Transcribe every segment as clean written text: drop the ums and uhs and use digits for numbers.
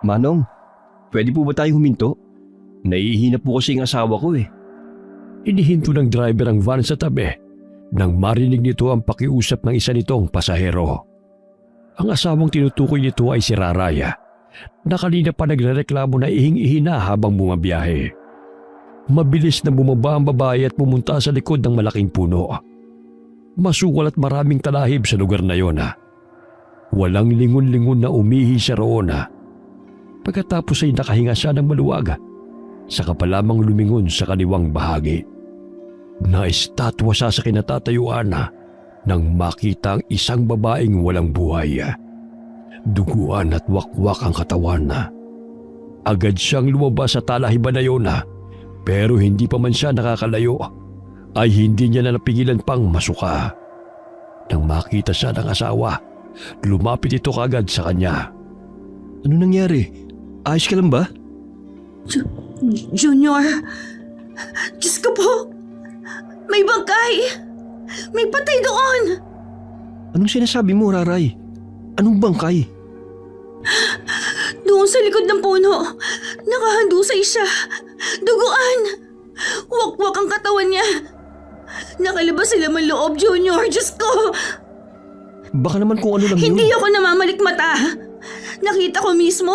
Manong, pwede po ba tayong huminto? Nahihina po kasi ang asawa ko eh. Inihinto ng driver ang van sa tabi nang marinig nito ang pakiusap ng isa nitong pasahero. Ang asawang tinutukoy nito ay si Raraya na kanina pa nagrereklamo na ihing-ihi na habang bumabiyahe. Mabilis na bumaba ang babae at pumunta sa likod ng malaking puno. Masukal at maraming talahib sa lugar na yon. Walang lingon-lingon na umihi siya roon. Pagkatapos ay nakahinga siya ng maluwag, saka pa lamang lumingon sa kaliwang bahagi. Naistatwa siya sa kinatatayuan nang makita ang isang babaeng walang buhay. Duguan at wakwak ang katawan. Agad siyang lumabas sa talahiban na yun, pero hindi pa man siya nakakalayo ay hindi niya na napigilan pang masuka. Nang makita siya ng asawa, lumapit ito kagad sa kanya. Ano nangyari? Ayos ka lang ba? Junior, Diyos ko po, may bangkay! May patay doon! Anong sinasabi mo, Raray? Anong bangkay? Doon sa likod ng puno, nakahandusay siya. Duguan! Wakwak ang katawan niya. Nakalabas sa laman loob, Junior. Diyos ko! Baka naman kung ano lang yun. Hindi ako namamalikmata. Nakita ko mismo.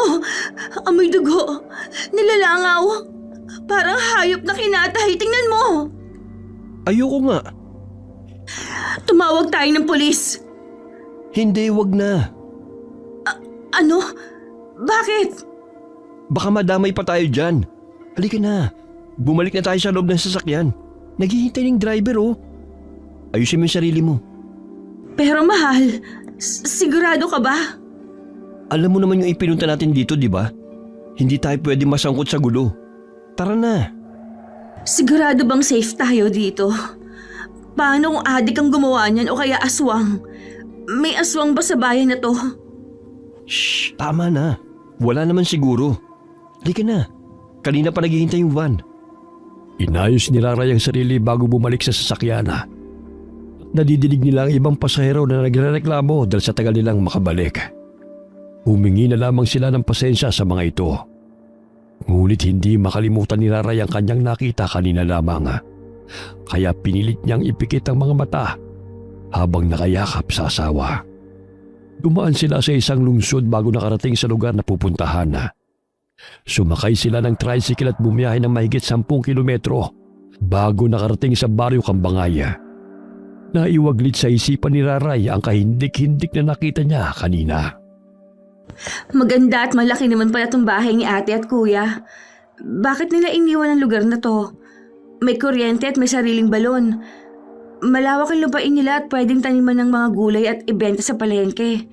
Amoy dugo. Nilalangaw. Parang hayop na kinatay. Tingnan mo. Ayoko nga. Tumawag tayo ng polis. Hindi, wag na. Ano? Bakit? Baka madamay pa tayo dyan. Halika na. Bumalik na tayo sa loob ng sasakyan. Naghihintay ng driver oh. Ayusin mo yung sarili mo. Pero mahal, sigurado ka ba? Alam mo naman yung ipinunta natin dito, di ba? Hindi tayo pwede masangkot sa gulo. Tara na. Sigurado bang safe tayo dito? Paano kung adik ang gumawa niyan o kaya aswang? May aswang ba sa bayan na to? Shh, tama na. Wala naman siguro. Halika na. Kanina pa naghihintay yung van. Inayos ni Raray ang sarili bago bumalik sa sasakyan. Nadidinig nila ang ibang pasahero na nagrereklamo dahil sa tagal nilang makabalik. Humingi na lamang sila ng pasensya sa mga ito. Ngunit hindi makalimutan ni Raray ang kanyang nakita kanina lamang. Kaya pinilit niyang ipikit ang mga mata habang nakayakap sa asawa. Dumaan sila sa isang lungsod bago nakarating sa lugar na pupuntahan. Sumakay sila ng tricycle at bumiyahe ng mahigit 10 kilometro bago nakarating sa baryo Kambangay. Naiwaglit sa isipan ni Raray ang kahindik-hindik na nakita niya kanina. Maganda at malaki naman pala itong bahay ni ate at kuya. Bakit nila iniwan ang lugar na to? May kuryente at may sariling balon. Malawak ang lupain nila at pwedeng taniman ng mga gulay at ibenta sa palengke.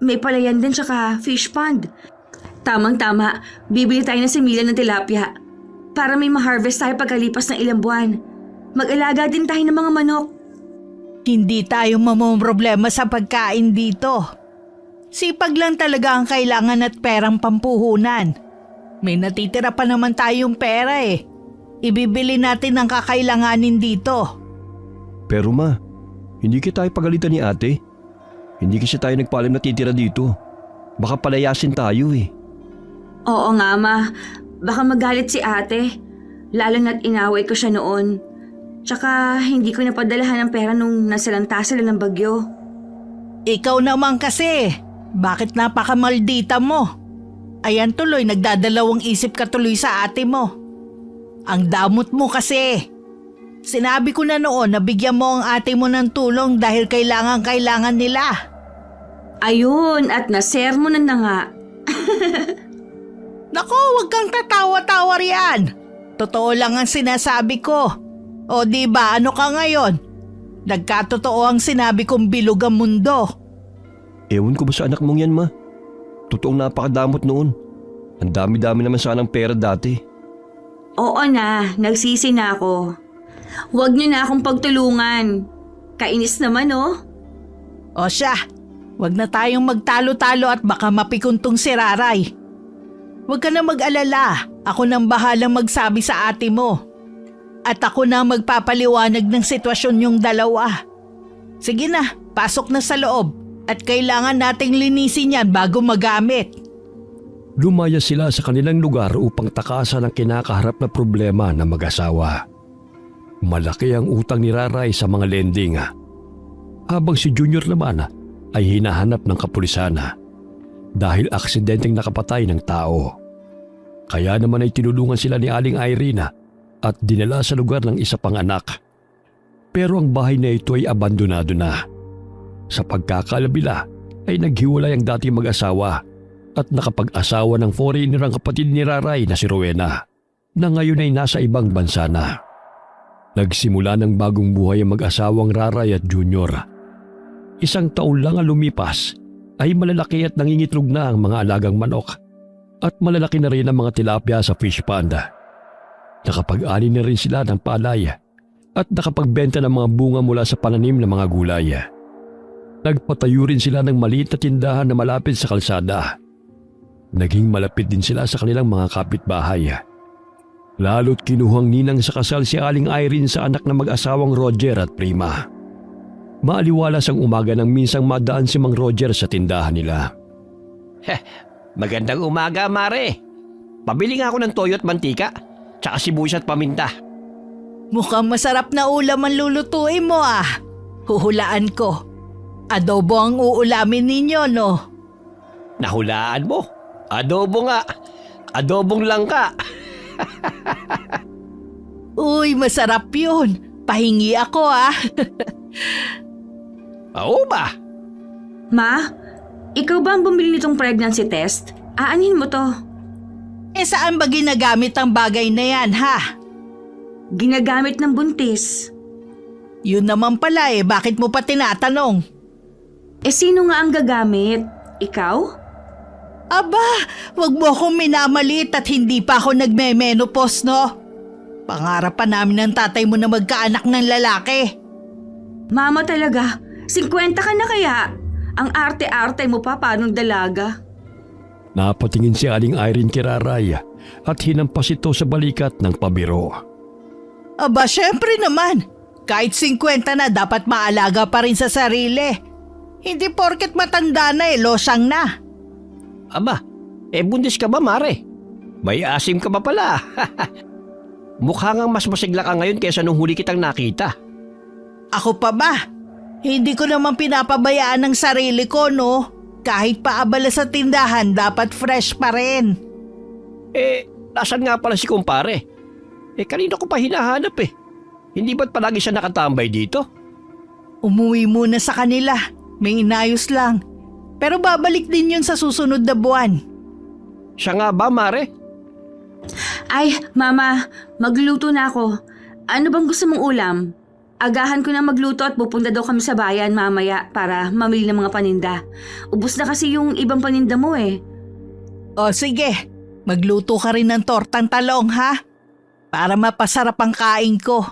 May palayan din tsaka fish pond. Tamang-tama, bibili tayo ng similan ng tilapia para may ma-harvest tayo pagkalipas ng ilang buwan. Mag-alaga din tayo ng mga manok. Hindi tayo mamomroblema sa pagkain dito. Sipag lang talaga ang kailangan at perang pampuhunan. May natitira pa naman tayong pera eh. Ibibili natin ang kakailanganin dito. Pero ma, hindi kita tayo pagalitan ni ate. Hindi kasi tayo nagpaalam na titira dito. Baka palayasin tayo eh. Oo nga ma, baka magalit si ate. Lalo na't inaway ko siya noon. Tsaka hindi ko napadalahan ng pera nung nasalanta sila ng bagyo. Ikaw naman kasi, bakit napakamaldita mo? Ayan tuloy, nagdadalawang isip ka tuloy sa ate mo. Ang damot mo kasi. Sinabi ko na noon na bigyan mo ang ate mo ng tulong dahil kailangan nila. Ayun, at nasermonan na nga. Naku, huwag kang tatawa-tawa riyan. Totoo lang ang sinasabi ko. O di ba ano ka ngayon? Nagkatotoo ang sinabi kong bilog ang mundo. Ewan ko ba sa anak mong yan ma? Totoong napakadamot noon. Ang dami-dami naman sanang pera dati. Oo na, nagsisi na ako. Huwag niyo na akong pagtulungan. Kainis naman oh. O siya, huwag na tayong magtalo-talo at baka mapikuntong si Raray. Huwag ka na mag-alala, ako nang bahalang magsabi sa ate mo. At ako na magpapaliwanag ng sitwasyon yung dalawa. Sige na, pasok na sa loob at kailangan nating linisin yan bago magamit. Lumaya sila sa kanilang lugar upang takasan ang kinakaharap na problema ng mag-asawa. Malaki ang utang ni Raray sa mga lending. Habang si Junior naman ay hinahanap ng kapulisan dahil aksidenteng nakapatay ng tao. Kaya naman ay tinulungan sila ni Aling Irene at dinala sa lugar ng isa pang anak. Pero ang bahay na ito ay abandonado na. Sa pagkakalabila ay naghiwalay ang dating mag-asawa at nakapag-asawa ng foreigner ang kapatid ni Raray na si Rowena na ngayon ay nasa ibang bansa na. Nagsimula ng bagong buhay ang mag-asawang Raray at Junior. Isang taon lang ang lumipas ay malalaki at nangingitlog na ang mga alagang manok at malalaki na rin ang mga tilapia sa fish pond. Nakapag-ani na rin sila ng palay at nakapagbenta ng mga bunga mula sa pananim ng mga gulay. Nagpatayo rin sila ng maliit na tindahan na malapit sa kalsada. Naging malapit din sila sa kanilang mga kapitbahay. Lalo't kinuhang ninang sa kasal si Aling Irene sa anak na mag-asawang Roger at Prima. Maaliwalas ang umaga nang minsang madaan si Mang Roger sa tindahan nila. Magandang umaga, Mare. Pabili nga ako ng toyo at mantika, tsaka sibuyas at paminta. Mukhang masarap na ulam ang lulutuin mo ah. Huhulaan ko. Adobo ang uulamin ninyo, no? Nahulaan mo. Adobo nga. Adobong langka. Uy, masarap yun. Pahingi ako ah. Oo ba? Ma, ikaw ba ang bumili nitong pregnancy test? Aanhin mo to. Saan ba ginagamit ang bagay na yan, ha? Ginagamit ng buntis. Yun naman pala bakit mo pa tinatanong? Sino nga ang gagamit? Ikaw? Aba, wag mo akong minamalit at hindi pa ako nagme-menopause, no? Pangarap pa namin ng tatay mo na magkaanak ng lalaki. Mama talaga, 50 ka na kaya? Ang arte-arte mo pa paanong dalaga? Napatingin si Aling Irene kay Raray at hinampas ito sa balikat ng pabiro. Aba, syempre naman. Kahit 50 na dapat maalaga pa rin sa sarili. Hindi porket matanda na losang na. Aba, buntis ka ba, Mare? May asim ka ba pala? Mukha ngang mas masigla ka ngayon kaysa nung huli kitang nakita. Ako pa ba? Hindi ko naman pinapabayaan ng sarili ko, no? Kahit paabala sa tindahan, dapat fresh pa rin. Nasaan nga pala si kumpare? Kanina ko pa hinahanap Hindi ba't palagi siya nakatambay dito? Umuwi muna sa kanila. May inayos lang. Pero babalik din yun sa susunod na buwan. Siya nga ba, Mare? Ay, Mama, magluto na ako. Ano bang gusto mong ulam? Agahan ko na magluto at pupunta daw kami sa bayan mamaya para mamili ng mga paninda. Ubus na kasi yung ibang paninda mo O sige, magluto ka rin ng tortang talong ha? Para mapasarap ang kain ko.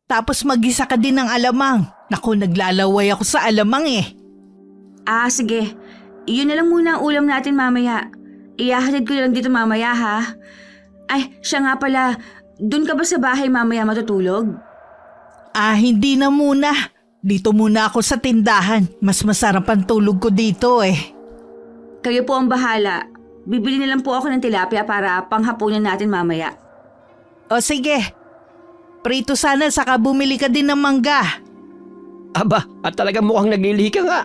Tapos mag-isa ka din ng alamang. Naku, naglalaway ako sa alamang Sige. Iyon na lang muna ang ulam natin mamaya. Ihahatid ko lang dito mamaya ha. Ay, siya nga pala. Doon ka ba sa bahay mamaya matutulog? Hindi na muna. Dito muna ako sa tindahan. Mas masarap ang tulog ko dito Kayo po ang bahala. Bibili na lang po ako ng tilapia para panghapunan natin mamaya. O sige. Prito sana saka bumili ka din ng mangga. Aba, at talagang mukhang naglilihi ka nga.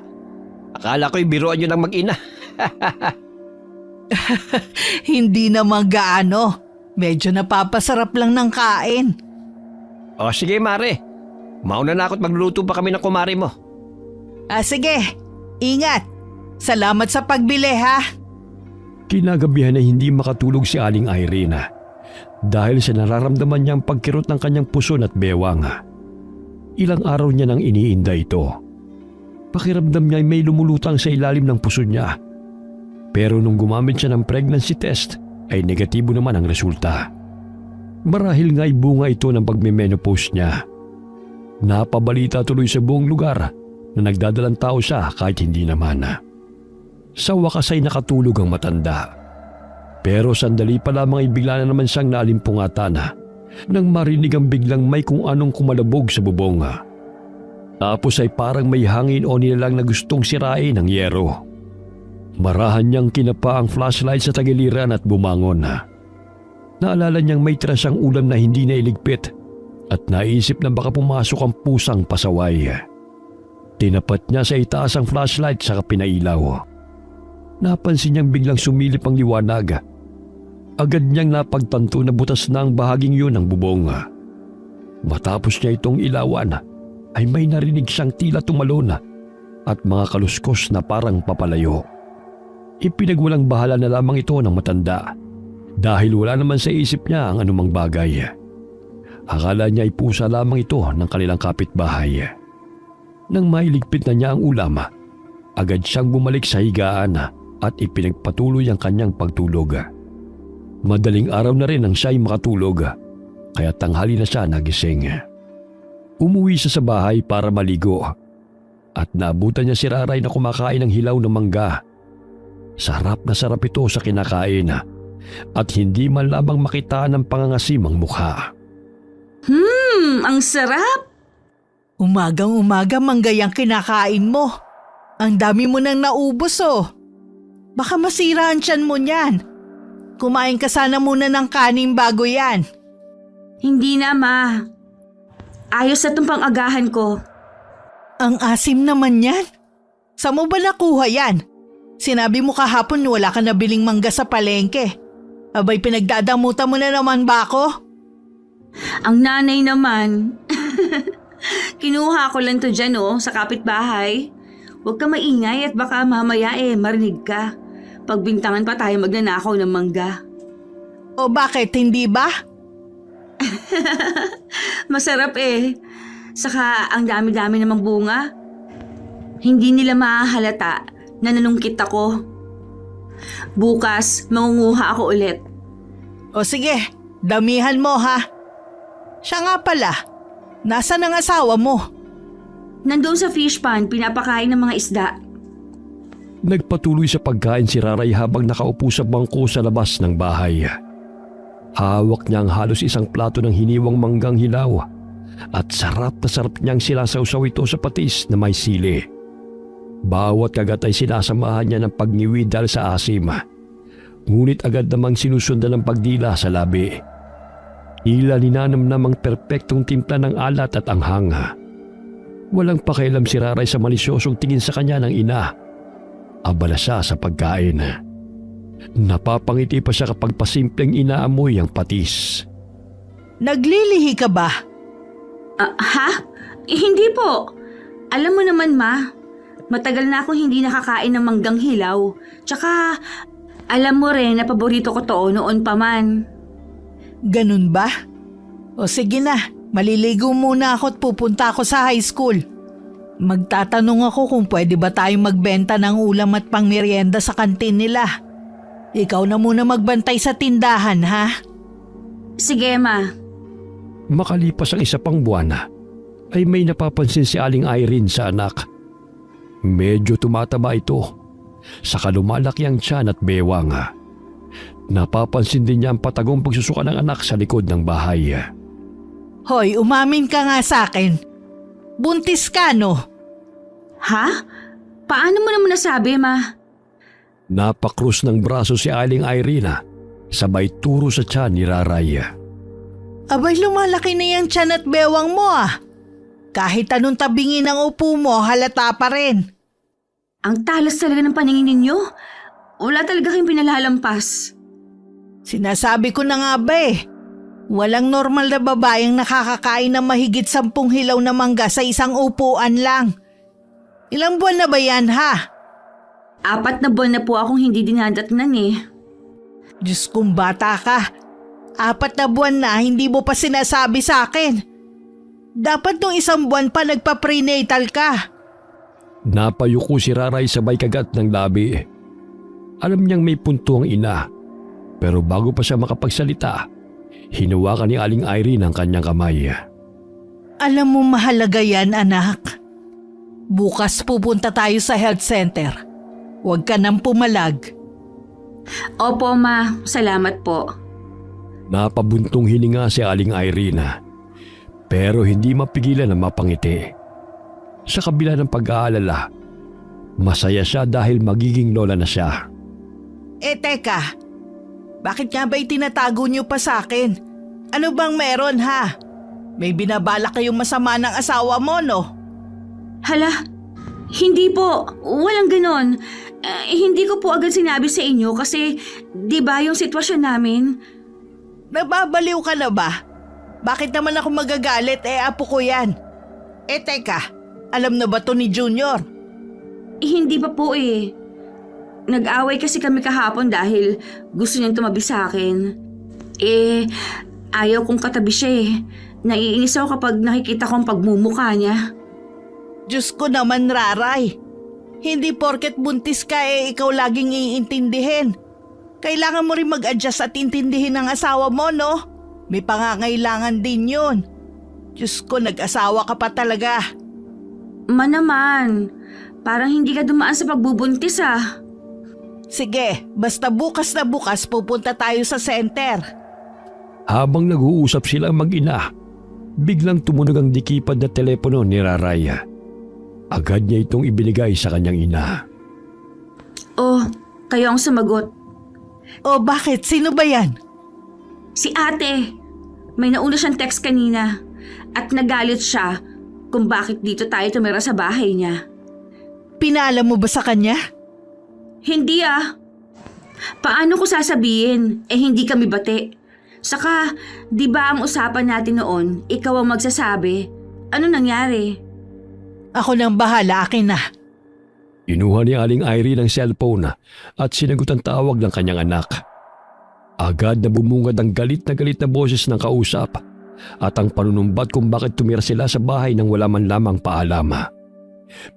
Akala ko'y biruan nyo ng mag-ina. Hindi naman gaano. Medyo napapasarap lang ng kain. O sige, Mare. Mauna na ako't magluluto pa kami ng kumari mo. Sige. Ingat. Salamat sa pagbili ha. Kinagabihan na hindi makatulog si Aling Irene dahil sa nararamdaman niyang pagkirot ng kanyang puson at bewang. Ilang araw niya nang iniinda ito. Pakiramdam niya ay may lumulutang sa ilalim ng puso niya. Pero nung gumamit siya ng pregnancy test ay negatibo naman ang resulta. Marahil nga ay bunga ito ng pagme-menopause niya. Napabalita tuloy sa buong lugar na nagdadalang tao siya kahit hindi naman. Sa wakas ay nakatulog ang matanda. Pero sandali pa lamang ay bigla na naman siyang naalimpungatan nang marinig ang biglang may kung anong kumalabog sa bubong. Tapos ay parang may hangin o nilalang na gustong sirain ang yero. Marahan niyang kinapa ang flashlight sa tagiliran at bumangon. Naalala niyang may tira siyang ulam na hindi nailigpit at naisip na baka pumasok ang pusang pasaway. Tinapat niya sa itaas ang flashlight sa pinailaw. Napansin niyang biglang sumilip ang liwanag. Agad niyang napagtanto na butas na ang bahaging yun ng bubong. Matapos niya itong ilawan, ay may narinig siyang tila tumalon at mga kaluskos na parang papalayo. Ipinagwalang bahala na lamang ito ng matanda dahil wala naman sa isip niya ang anumang bagay. Akala niya ay pusa lamang ito ng kanilang kapitbahay. Nang mailigpit na niya ang ulam, agad siyang bumalik sa higaan at ipinagpatuloy ang kanyang pagtulog. Madaling araw na rin nang siya'y makatulog, kaya tanghali na siya nagising. Umuwi siya sa bahay para maligo at naabutan niya si Raray na kumakain ng hilaw na mangga. Sarap na sarap ito sa kinakain at hindi man lamang makita ng pangangasim ang mukha. Ang sarap! Umagang-umaga manggayang kinakain mo. Ang dami mo nang naubos oh. Baka masira ang tiyan mo niyan. Kumain ka sana muna ng kanin bago yan. Hindi na, Ma. Ayos na itong pang-agahan ko. Ang asim naman yan. Saan mo ba nakuha yan? Sinabi mo kahapon wala ka nabiling mangga sa palengke. Abay pinagdadamutan mo na naman ba ako? Ang nanay naman. Kinuha ko lang to dyan sa kapitbahay. Huwag ka maingay at baka mamaya marinig ka. Pagbintangan pa tayo magnanakaw ng mangga. O bakit, hindi ba? Masarap Saka ang dami-dami namang bunga. Hindi nila mahahalata na nanungkit ako. Bukas, mangunguha ako ulit. O sige, damihan mo ha. Siya nga pala, nasaan ang asawa mo? Nandoon sa fish pond, pinapakain ng mga isda. Nagpatuloy sa pagkain si Raray habang nakaupo sa bangko sa labas ng bahay. Hawak niya ang halos isang plato ng hiniwang manggang hilaw at sarap na sarap niyang sinasawsaw ito sa patis na may sili. Bawat kagat ay sinasamahan niya ng pagniwi dahil sa asim. Ngunit agad namang sinusundan ng pagdila sa labi. Tila ninanam namang perpektong timpla ng alat at anghang. Walang pakialam si Raray sa malisyosong tingin sa kanya ng ina. Abala siya sa pagkain. Napapangiti pa siya kapag pasimpleng inaamoy ang patis. Naglilihi ka ba? Ha? Hindi po. Alam mo naman, Ma. Matagal na akong hindi nakakain ng manggang hilaw. Tsaka, alam mo rin na paborito ko to noon pa man. Ganun ba? O sige na, maliligo muna ako at pupunta ako sa high school. Magtatanong ako kung pwede ba tayong magbenta ng ulam at pangmeryenda sa kantin nila. Ikaw na muna magbantay sa tindahan, ha? Sige, Ma. Makalipas ang isa pang buwan, ay may napapansin si Aling Irene sa anak. Medyo tumataba ito, saka lumalaki ang tiyan at bewang. Napapansin din niya ang patagong pagsusuka ng anak sa likod ng bahay. Hoy, umamin ka nga sa akin. Buntis ka, no? Ha? Paano mo naman nasabi, Ma? Napakrus ng braso si Aling Irene, sabay turo sa tiyan ni Raray. Abay, lumalaki na yung tiyan at bewang mo ah. Kahit anong tabingin ang upo mo, halata pa rin. Ang talas talaga ng paningin ninyo. Wala talaga kayong pinalalampas. Sinasabi ko na nga ba walang normal na babaeng nakakakain ng mahigit 10 hilaw na mangga sa isang upuan lang. Ilang buwan na ba yan, ha? 4 na buwan na po akong hindi dinadatnan Diyos kong bata ka. 4 na buwan na hindi mo pa sinasabi sa akin. Dapat nung 1 buwan pa nagpa-prenatal ka. Napayuko si Raray sabay kagat ng labi. Alam niyang may punto ang ina, pero bago pa siya makapagsalita, hinawakan ni Aling Irene ang kanyang kamay. Alam mo mahalaga yan, anak. Bukas pupunta tayo sa health center. Huwag ka nang pumalag. Opo, Ma. Salamat po. Napabuntong hininga si Aling Irene, pero hindi mapigilan na mapangiti. Sa kabila ng pag-aalala, Masaya siya dahil magiging lola na siya. Teka, bakit nga ba itinatago niyo pa sa akin? Ano bang meron ha? May binabala kayong masama ng asawa mo, no? Hala, hindi po. Walang ganon. Hindi ko po agad sinabi sa inyo kasi di ba yung sitwasyon namin? Nababaliw ka na ba? Bakit naman ako magagalit? Apo ko yan. Teka, alam na ba to ni Junior? Hindi pa po eh. Nag-away kasi kami kahapon dahil gusto niyang tumabi sa akin. Ayaw kong katabi siya eh. Naiinis ako kapag nakikita kong pagmumukha niya. Diyos ko naman, Raray. Hindi porket buntis ka ikaw laging iintindihin. Kailangan mo rin mag-adjust at intindihin ng asawa mo, no? May pangangailangan din yun. Diyos ko, nag-asawa ka pa talaga. Naman, parang hindi ka dumaan sa pagbubuntis ah. Sige, basta bukas na bukas pupunta tayo sa center. Habang nag-uusap silang mag-ina, biglang tumunog ang dikipad na telepono ni Raraya. Agad niya itong ibinigay sa kanyang ina. Oh, kayo ang sumagot. O bakit? Sino ba yan? Si ate. May nauna siyang text kanina at nagalit siya kung bakit dito tayo tumira sa bahay niya. Pinaalam mo ba sa kanya? Hindi ah. Paano ko sasabihin? Hindi kami bate. Saka, di ba ang usapan natin noon, ikaw ang magsasabi? Ano nangyari? Ako nang bahala, akin na. Inuha ni Aling Irene ang cellphone at sinagot ang tawag ng kanyang anak. Agad na bumungad ang galit na boses ng kausap at ang panunumbat kung bakit tumira sila sa bahay nang wala man lamang paalama.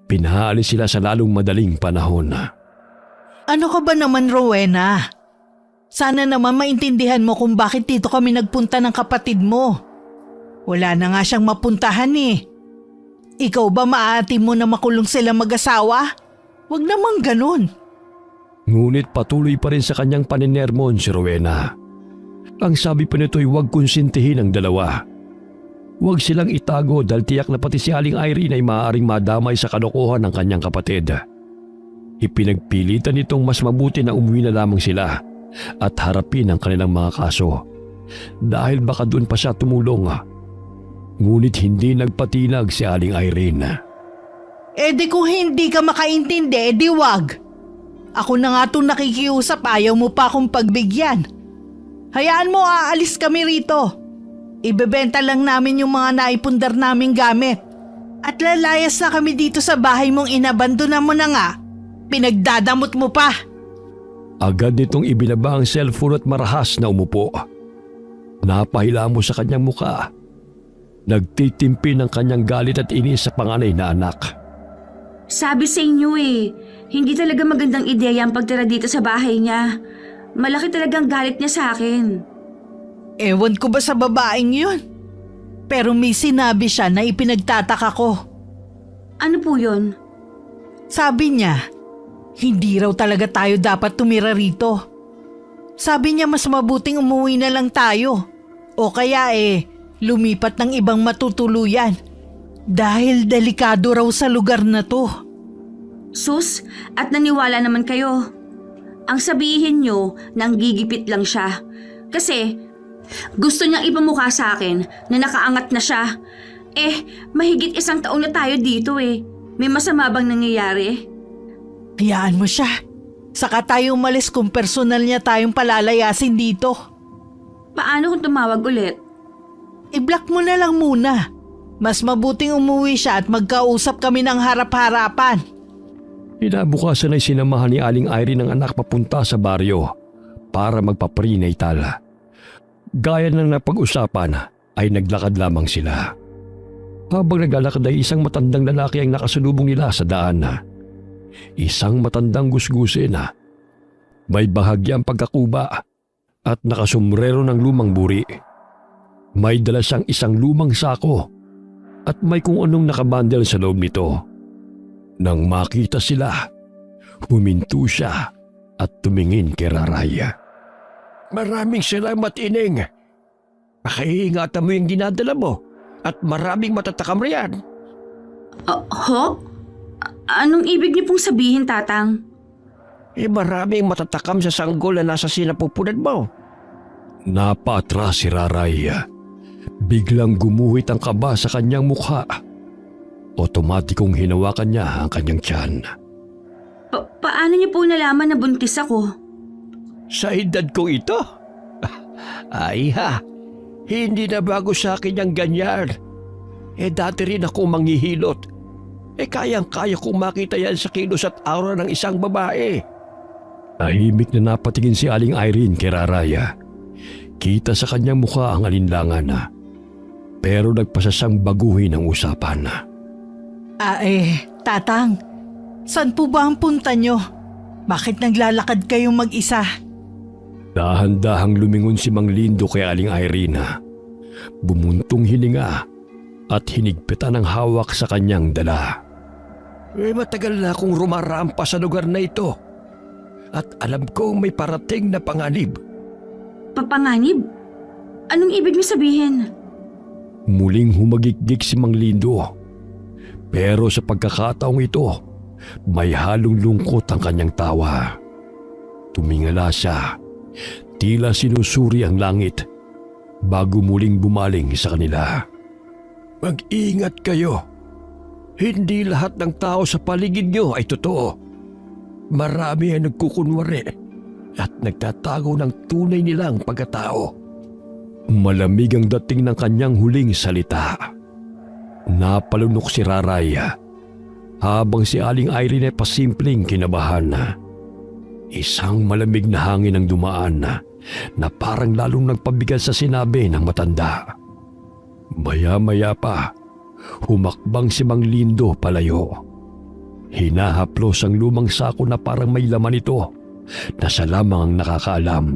Pinaalis sila sa lalong madaling panahon. Ano ka ba naman, Rowena? Sana naman maintindihan mo kung bakit dito kami nagpunta ng kapatid mo. Wala na nga siyang mapuntahan eh. Ikaw ba maaati mo na makulong sila mag-asawa? Huwag namang ganun. Ngunit patuloy pa rin sa kanyang paninermon si Rowena. Ang sabi pa nito'y huwag konsintihin ang dalawa. Huwag silang itago dahil tiyak na pati si Aling Irene ay maaaring madamay sa kalokohan ng kanyang kapatid. Ipinagpilitan nitong mas mabuti na umuwi na lamang sila at harapin ang kanilang mga kaso dahil baka doon pa siya tumulong. Ngunit hindi nagpatinag si Aling Irene. Di kung hindi ka makaintindi, di wag. Ako na nga itong nakikiusap, ayaw mo pa akong pagbigyan. Hayaan mo, aalis kami rito. Ibebenta lang namin yung mga naipundar naming gamit. At lalayas na kami dito sa bahay mong inabandona mo na nga. Pinagdadamot mo pa. Agad nitong ibinaba ang cellphone at marahas na umupo. Napahila mo sa kanyang muka. Nagtitimpi ng kanyang galit at inis sa panganay na anak. Sabi sa inyo hindi talaga magandang ideya ang pagtira dito sa bahay niya. Malaki talagang galit niya sa akin. Ewan ko ba sa babaeng yun? Pero may sinabi siya na ipinagtataka ko. Ano po yun? Sabi niya, hindi raw talaga tayo dapat tumira rito. Sabi niya mas mabuting umuwi na lang tayo. O kaya lumipat ng ibang matutuluyan. Dahil delikado raw sa lugar na to. Sus, at naniwala naman kayo. Ang sabihin nyo, nanggigipit lang siya. Kasi, gusto niyang ipamukha sa akin na nakaangat na siya. Mahigit 1 taon na tayo dito May masama bang nangyayari? Hayaan mo siya. Saka tayo umalis kung personal niya tayong palalayasin dito. Paano kung tumawag ulit? I-block mo na lang muna. Mas mabuting umuwi siya at magkausap kami ng harap-harapan. Inabukasan ay sinamahan ni Aling Irene ang anak papunta sa baryo para magpa-prenatal. Gaya ng napag-usapan ay naglakad lamang sila. Habang naglalakad ay isang matandang lalaki ang nakasalubong nila sa daan. Isang matandang gusgusin. May bahagyang pagkakuba at nakasumrero ng lumang buri. May dala siyang isang lumang sako at may kung anong nakabandel sa loob nito. Nang makita sila, huminto siya at tumingin kay Raraya. Maraming salamat, Ining. Pakiingatan mo yung dinadala mo at maraming matatakam riyan. Ho? Anong ibig niyo pong sabihin, Tatang? Maraming matatakam sa sanggol na nasa sinapupunan mo. Napaatras si Raraya. Biglang gumuhit ang kaba sa kanyang mukha. Otomatikong hinawakan niya ang kanyang tiyan. Paano niyo po nalaman na buntis ako? Sa edad kong ito? Ay ha, hindi na bago sa akin yung ganyan. Dati rin ako manghihilot. Kayang-kaya kong makita yan sa kilos at aura ng isang babae. Tahimik na napatingin si Aling Irene kay Raraya. Kita sa kanyang mukha ang alinlangan na. Pero nagpasa siyang baguhin ang usapan. Tatang, saan po ba ang punta nyo? Bakit naglalakad kayong mag-isa? Dahan-dahang lumingon si Mang Lindo kay Aling Irene. Bumuntong hininga at hinigpitan ang hawak sa kanyang dala. Matagal na akong rumarampa sa lugar na ito. At alam kong may parating na panganib. Papanganib? Anong ibig niyo sabihin? Muling humagikgik si Mang Lindo. Pero sa pagkakataong ito, may halong lungkot ang kanyang tawa. Tumingala siya, tila sinusuri ang langit, bago muling bumaling sa kanila. Mag-ingat kayo. Hindi lahat ng tao sa paligid nyo ay totoo. Marami ang nagkukunwari at nagtatago ng tunay nilang pagkatao. Malamig ang dating ng kanyang huling salita. Napalunok si Raraya habang si Aling Irene ay pasimpleng kinabahan. Isang malamig na hangin ang dumaan na parang lalong nagpabigal sa sinabi ng matanda. Maya-maya pa, humakbang si Mang Lindo palayo. Hinahaplos ang lumang sako na parang may laman ito na siya lamang ang nakakaalam.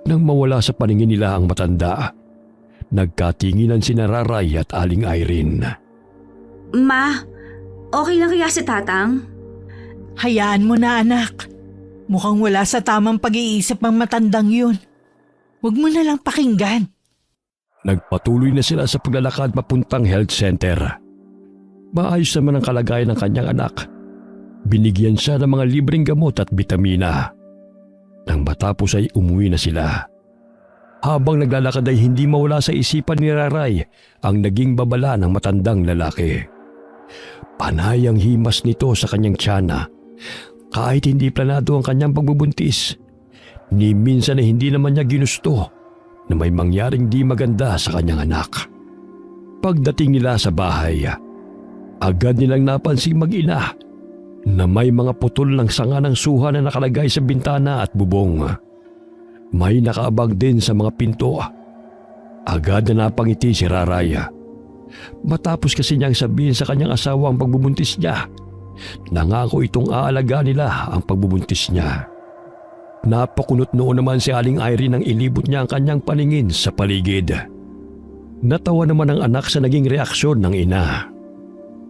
Nang mawala sa paningin nila ang matanda, nagkatinginan si Raray at Aling Irene. Ma, okay lang kaya si Tatang? Hayaan mo na, anak. Mukhang wala sa tamang pag-iisip ang matandang yun. Huwag mo na lang pakinggan. Nagpatuloy na sila sa paglalakad papuntang health center. Maayos naman ang kalagayan ng kanyang anak. Binigyan siya ng mga libreng gamot at bitamina. Nang matapos ay umuwi na sila. Habang naglalakad ay hindi mawala sa isipan ni Raray ang naging babala ng matandang lalaki. Panay ang himas nito sa kanyang tiyana kahit hindi planado ang kanyang pagbubuntis. Ni minsan ay hindi naman niya ginusto na may mangyaring di maganda sa kanyang anak. Pagdating nila sa bahay, agad nilang napansing mag-ina na may mga putol ng sanga ng suha na nakalagay sa bintana at bubong. May nakaabag din sa mga pinto. Agad na napangiti si Raraya. Matapos kasi niyang sabihin sa kanyang asawa ang pagbubuntis niya, nangako itong aalagaan nila ang pagbubuntis niya. Napakunot noon naman si Aling Irene nang ilibot niya ang kanyang paningin sa paligid. Natawa naman ang anak sa naging reaksyon ng ina.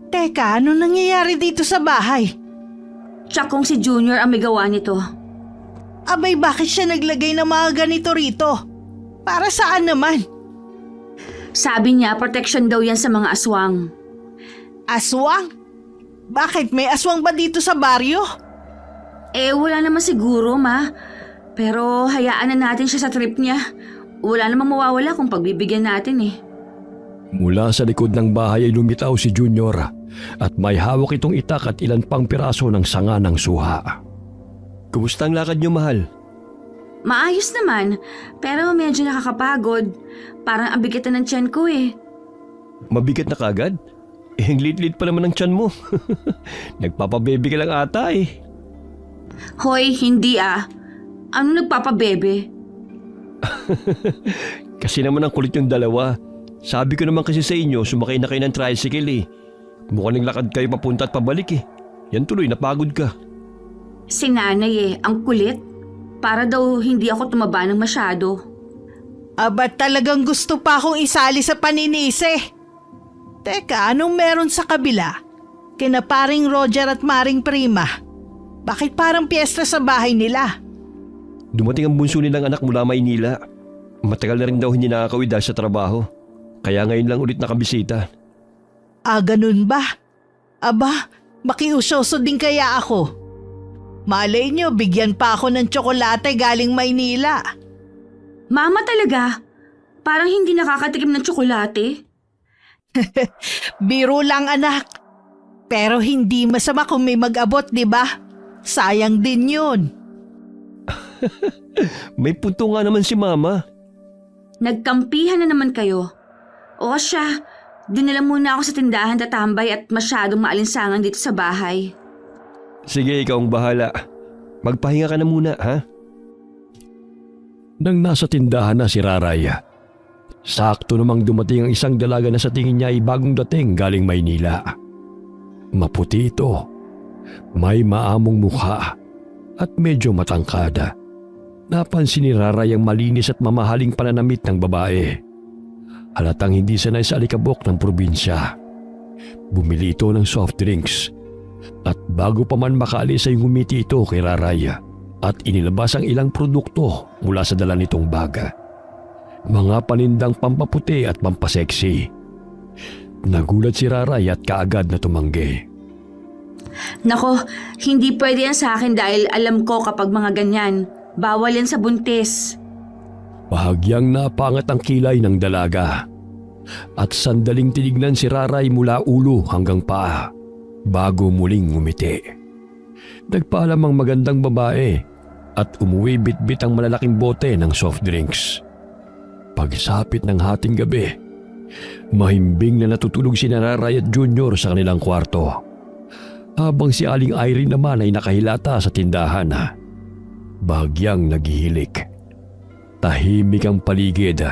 Teka, ano nangyayari dito sa bahay? Tsakong si Junior ang may gawa nito. Abay, bakit siya naglagay ng mga ganito rito? Para saan naman? Sabi niya, protection daw yan sa mga aswang. Aswang? Bakit? May aswang ba dito sa baryo? Wala naman siguro, Ma. Pero hayaan na natin siya sa trip niya. Wala namang mawawala kung pagbibigyan natin eh. Mula sa likod ng bahay ay lumitaw si Junior at may hawak itong itak at ilan pang piraso ng sanga ng suha. Kumusta ang lakad niyo, mahal? Maayos naman, pero medyo nakakapagod. Parang ang bigat na ng tiyan ko eh. Mabigat na kagad? Ang lit-lit pa naman ng tiyan mo. Nagpapabebe ka lang ata eh. Hoy, hindi ah. Ano nagpapabebe? Kasi naman ang kulit yung dalawa. Sabi ko naman kasi sa inyo, sumakay na kayo ng tricycle eh. Mukhang naglakad kayo papunta at pabalik eh. Yan tuloy, napagod ka. Si nanay eh, ang kulit. Para daw hindi ako tumaba ng masyado. Aba, talagang gusto pa akong isali sa paninise. Teka, anong meron sa kabila? Kina paring Roger at Maring Prima. Bakit parang piyesta sa bahay nila? Dumating ang bunso nilang anak mula Maynila. Matagal na rin daw hindi nakakauwi dahil sa trabaho. Kaya ngayon lang ulit nakabisita. Ah, ganun ba? Aba, Makiusyoso din kaya ako. Malay nyo, bigyan pa ako ng tsokolate galing Maynila. Mama talaga? Parang hindi nakakatikim ng tsokolate. Biro lang anak. Pero hindi masama kung may mag-abot, di ba? Sayang din yun. May punto nga naman si Mama. Nagkampihan na naman kayo. O siya, dinala muna ako sa tindahan tatambay at masyadong maalinsangan dito sa bahay. Sige, ikaw ang bahala. Magpahinga ka na muna, ha? Nang nasa tindahan na si Raraya, sakto namang dumating ang isang dalaga na sa tingin niya ay bagong dating galing Maynila. Maputi ito, may maamong mukha at medyo matangkada. Napansin ni Raraya ang malinis at mamahaling pananamit ng babae. Halatang hindi sanay sa alikabok ng probinsya. Bumili ito ng soft drinks. At bago pa man makaalis ay ngumiti ito kay Raraya at inilabas ang ilang produkto mula sa dala nitong baga. Mga panindang pampaputi at pampaseksi. Nagulat si Raraya at kaagad na tumanggi. Nako, hindi pwede yan sa akin dahil alam ko kapag mga ganyan, bawal yan sa buntis. Bahagyang napangat ang kilay ng dalaga at sandaling tinignan si Raray mula ulo hanggang paa bago muling ngumiti. Nagpaalam ang magandang babae at umuwi bitbit ang malalaking bote ng soft drinks. Pagsapit ng hating gabi, mahimbing na natutulog si Raray at Junior sa kanilang kwarto. Habang si Aling Irene naman ay nakahilata sa tindahan. Bahagyang naghihilik. Tahimik ang paligid,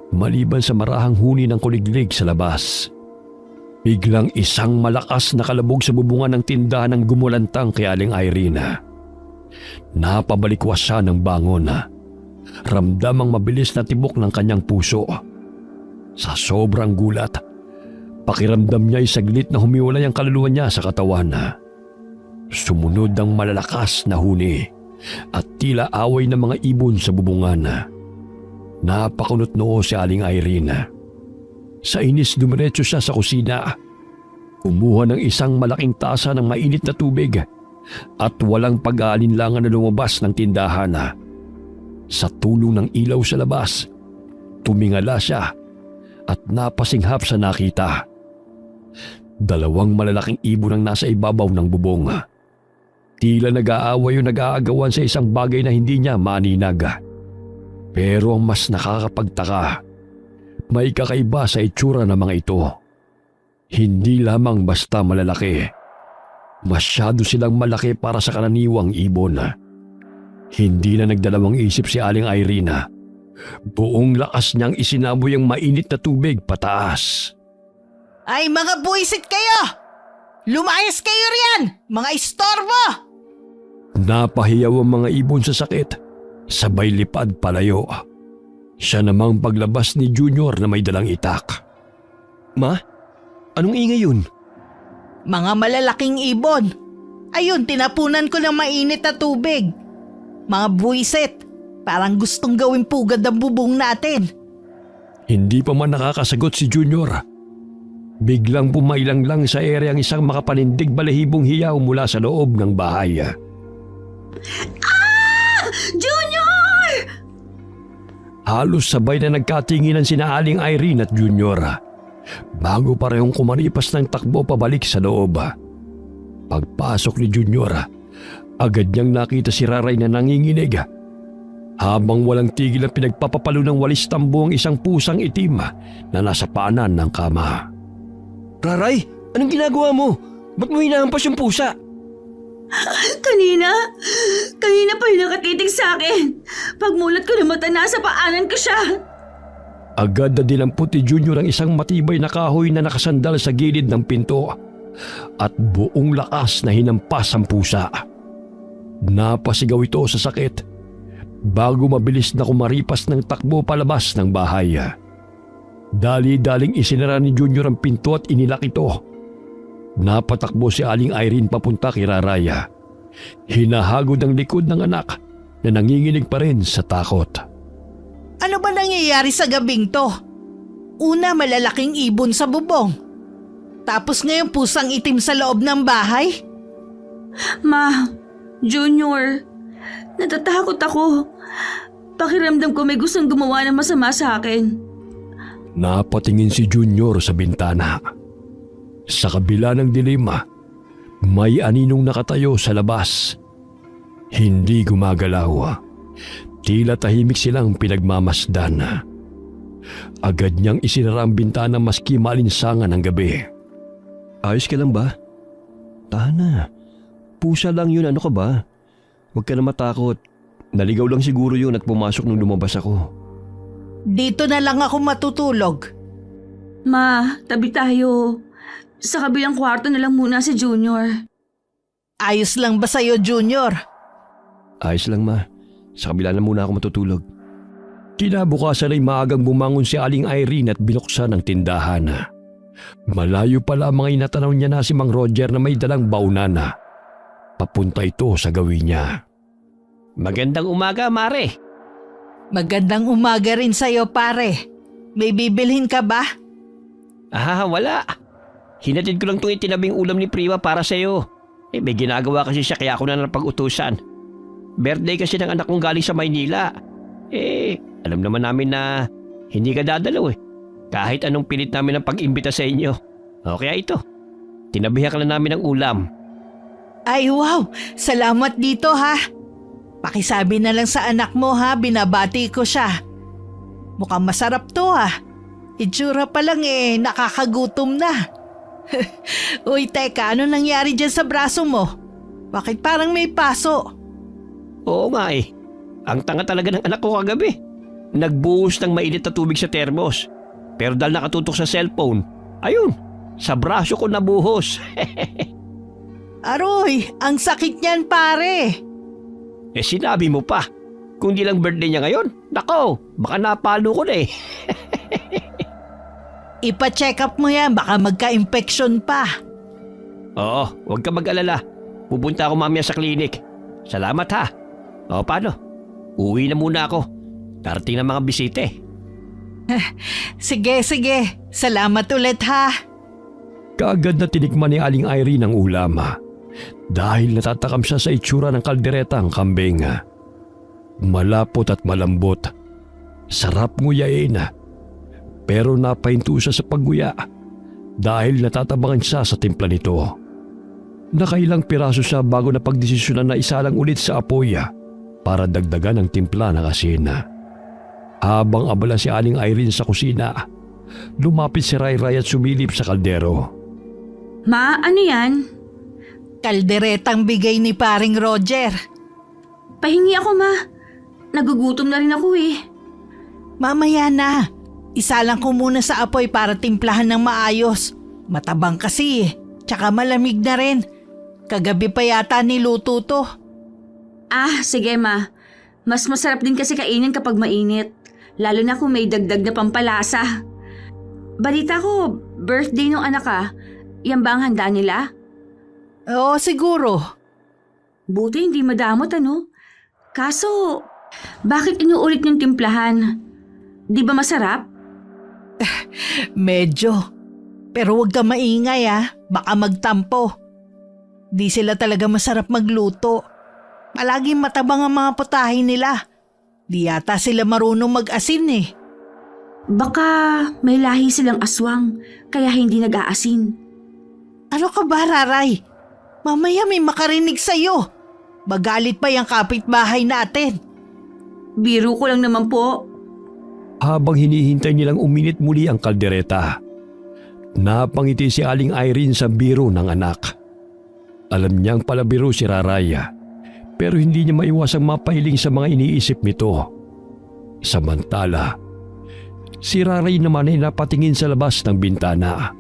maliban sa marahang huni ng kuliglig sa labas. Biglang isang malakas na kalabog sa bubungan ng tindahan ang gumulantang kay Aling Irene. Napabalikwas siya ng bangon. Ramdam ang mabilis na tibok ng kanyang puso. Sa sobrang gulat, pakiramdam niya ay saglit na humiwalay ang kaluluwa niya sa katawan. Sumunod ang malalakas na huni at tila away ng mga ibon sa bubungan. Napakunot noo si Aling Irene. Sa inis dumiretso siya sa kusina. Kumuha ng isang malaking tasa ng mainit na tubig at walang pag-aalinlangan na lumabas ng tindahan. Sa tulong ng ilaw sa labas, tumingala siya at napasinghap sa nakita. Dalawang malalaking ibon ang nasa ibabaw ng bubong. Tila nag-aaway o nag-aagawan sa isang bagay na hindi niya maaninag. Pero ang mas nakakapagtaka, may kakaiba sa itsura ng mga ito. Hindi lamang basta malalaki. Masyado silang malaki para sa karaniwang ibon. Hindi na nagdalawang isip si Aling Irene. Buong lakas niyang isinaboy ang mainit na tubig pataas. Ay mga buwisit kayo! Lumayas kayo riyan! Mga istorbo! Napahiyaw ang mga ibon sa sakit, sabay lipad palayo. Siya namang paglabas ni Junior na may dalang itak. Ma, anong ingay yun? Mga malalaking ibon. Ayun, tinapunan ko ng mainit na tubig. Mga buwisit, parang gustong gawin pugad ang bubong natin. Hindi pa man nakakasagot si Junior. Biglang pumailang lang sa ere ang isang makapanindig balahibong hiyaw mula sa loob ng bahay. Junior! Halos sabay na nagkatinginan sina Aling Irene at Junior bago parehong kumaripas ng takbo pabalik sa loob. Pagpasok ni Junior, agad niyang nakita si Raray na nanginginig. Habang walang tigil ang pinagpapapalo ng walis tambo ang isang pusang itim na nasa paanan ng kama. Raray, anong ginagawa mo? Ba't mo hinahampas yung pusa? Kanina pa yung nakatitig sa akin. Pagmulat ko ng mata, nasa paanan ko siya. Agad na dinampot ni Junior ang isang matibay na kahoy na nakasandal sa gilid ng pinto at buong lakas na hinampas ang pusa. Napasigaw ito sa sakit bago mabilis na kumaripas ng takbo palabas ng bahay. Dali-daling isinara ni Junior ang pinto at inilak ito. Napatakbo si Aling Irene papunta kay Raraya. Hinahagod ang likod ng anak na nanginginig pa rin sa takot. Ano ba nangyayari sa gabing to? Una, malalaking ibon sa bubong. Tapos ngayon pusang itim sa loob ng bahay? Ma, Junior, natatakot ako. Pakiramdam ko may gustong gumawa ng masama sa akin. Napatingin si Junior sa bintana. Sa kabila ng dilema, may aninong nakatayo sa labas. Hindi gumagalaw. Tila tahimik silang pinagmamasdan. Agad niyang isinara ang bintana maski maalinsangan ng gabi. Ayos ka lang ba? Tahan na. Pusa lang yun, ano ka ba? Huwag ka na matakot. Naligaw lang siguro yun at pumasok nung lumabas ako. Dito na lang ako matutulog. Ma, tabi tayo. Sa kabilang kwarto na lang muna si Junior. Ayos lang ba sa'yo, Junior? Ayos lang, ma. Sa kabila na muna ako matutulog. Kinabukasan ay maagang bumangon si Aling Irene at binuksan ang tindahan. Malayo pa lamang ay natanaw niya na si Mang Roger na may dalang baunana. Papunta ito sa gawin niya. Magandang umaga, Mare. Magandang umaga rin sa'yo, pare. May bibilhin ka ba? Wala. Hinatid ko lang itong itinabing ulam ni Priwa para sa'yo. May ginagawa kasi siya kaya ako na napag-utusan. Birthday kasi ng anak kong galing sa Maynila. Alam naman namin na hindi ka dadalaw Kahit anong pilit namin ang pag-imbita sa inyo. O kaya ito, tinabihan ka lang namin ng ulam. Ay wow, salamat dito ha. Pakisabi na lang sa anak mo ha, binabati ko siya. Mukhang masarap to ha. Itsura pa lang nakakagutom na. Uy teka, ano nangyari dyan sa braso mo? Bakit parang may paso? Oo nga Ang tanga talaga ng anak ko kagabi. Nagbuhos ng mainit na tubig sa termos. Pero dahil nakatutok sa cellphone, ayun, sa braso ko nabuhos. Aroy, ang sakit niyan pare. Sinabi mo pa, kung di lang birthday niya ngayon, nako, baka napalo ko na Ipa-check up mo yan, baka magka-infection pa. Oo, huwag ka mag-alala. Pupunta ako mamaya sa klinik. Salamat ha. O paano? Uwi na muna ako. Darating na mga bisite. Sige. Salamat ulit ha. Kaagad na tinikman ni Aling Irene ang ulam. Dahil natatakam siya sa itsura ng kalderetang kambing. Malapot at malambot. Sarap nguyain. Pero napahinto siya sa pagguya dahil natatabangan siya sa timpla nito. Nakailang piraso siya bago na pagdesisyonan na isalang ulit sa apoy para dagdagan ang timpla ng asin. Habang abala si Aling Irene sa kusina, lumapit si Rayray at sumilip sa kaldero. Ma, ano yan? Kalderetang bigay ni paring Roger. Pahingi ako, ma. Nagugutom na rin ako Mamaya na. Isalang ko muna sa apoy para timplahan ng maayos. Matabang kasi tsaka malamig na rin. Kagabi pa yata niluto to. Sige ma. Mas masarap din kasi kainin kapag mainit. Lalo na kung may dagdag na pampalasa. Balita ko, birthday ng anak Yan ba ang handa nila? Oo, siguro. Buti hindi madamot Kaso, bakit inuulit yung timplahan? Di ba masarap? Medyo. Pero huwag ka maingay baka magtampo. Di sila talaga masarap magluto. Palaging matabang ang mga putahe nila. Di yata sila marunong mag-asin Baka may lahi silang aswang, kaya hindi nag-aasin. Ano ka ba, Raray? Mamaya may makarinig sa'yo. Magalit pa yung kapitbahay natin. Biro ko lang naman po. Habang hinihintay nilang uminit muli ang kaldereta, napangiti si Aling Irene sa biro ng anak. Alam niyang palabiro si Raraya, pero hindi niya maiwasang mapahiling sa mga iniisip nito. Samantala, si Raray naman ay napatingin sa labas ng bintana.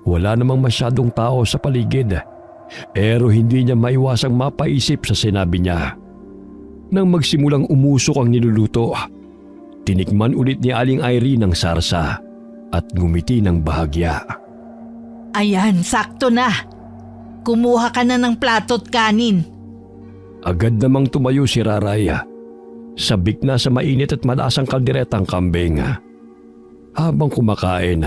Wala namang masyadong tao sa paligid, pero hindi niya maiwasang mapaisip sa sinabi niya. Nang magsimulang umusok ang niluluto, tinikman ulit ni Aling Irene ang sarsa at ngumiti ng bahagya. Ayan, sakto na. Kumuha ka na ng plato't kanin. Agad namang tumayo si Raraya. Sabik na sa mainit at malasang kalderetang kambing. Habang kumakain,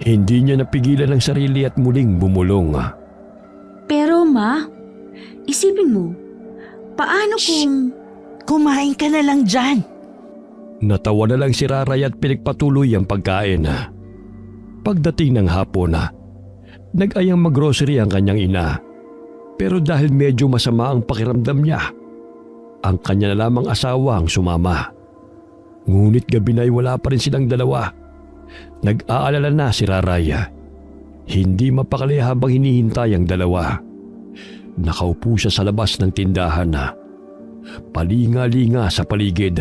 Hindi niya napigilan ang sarili at muling bumulong. Pero ma, isipin mo, paano kung... Kumain ka na lang dyan. Natawa na lang si Raray at pinagpatuloy ang pagkain. Pagdating ng hapon, nag-ayang mag-grocery ang kanyang ina. Pero dahil medyo masama ang pakiramdam niya, ang kanya na lamang asawa ang sumama. Ngunit gabi na ay wala pa rin silang dalawa. Nag-aalala na si Raray. Hindi mapakali habang hinihintay ang dalawa. Nakaupo siya sa labas ng tindahan, palinga-linga sa paligid.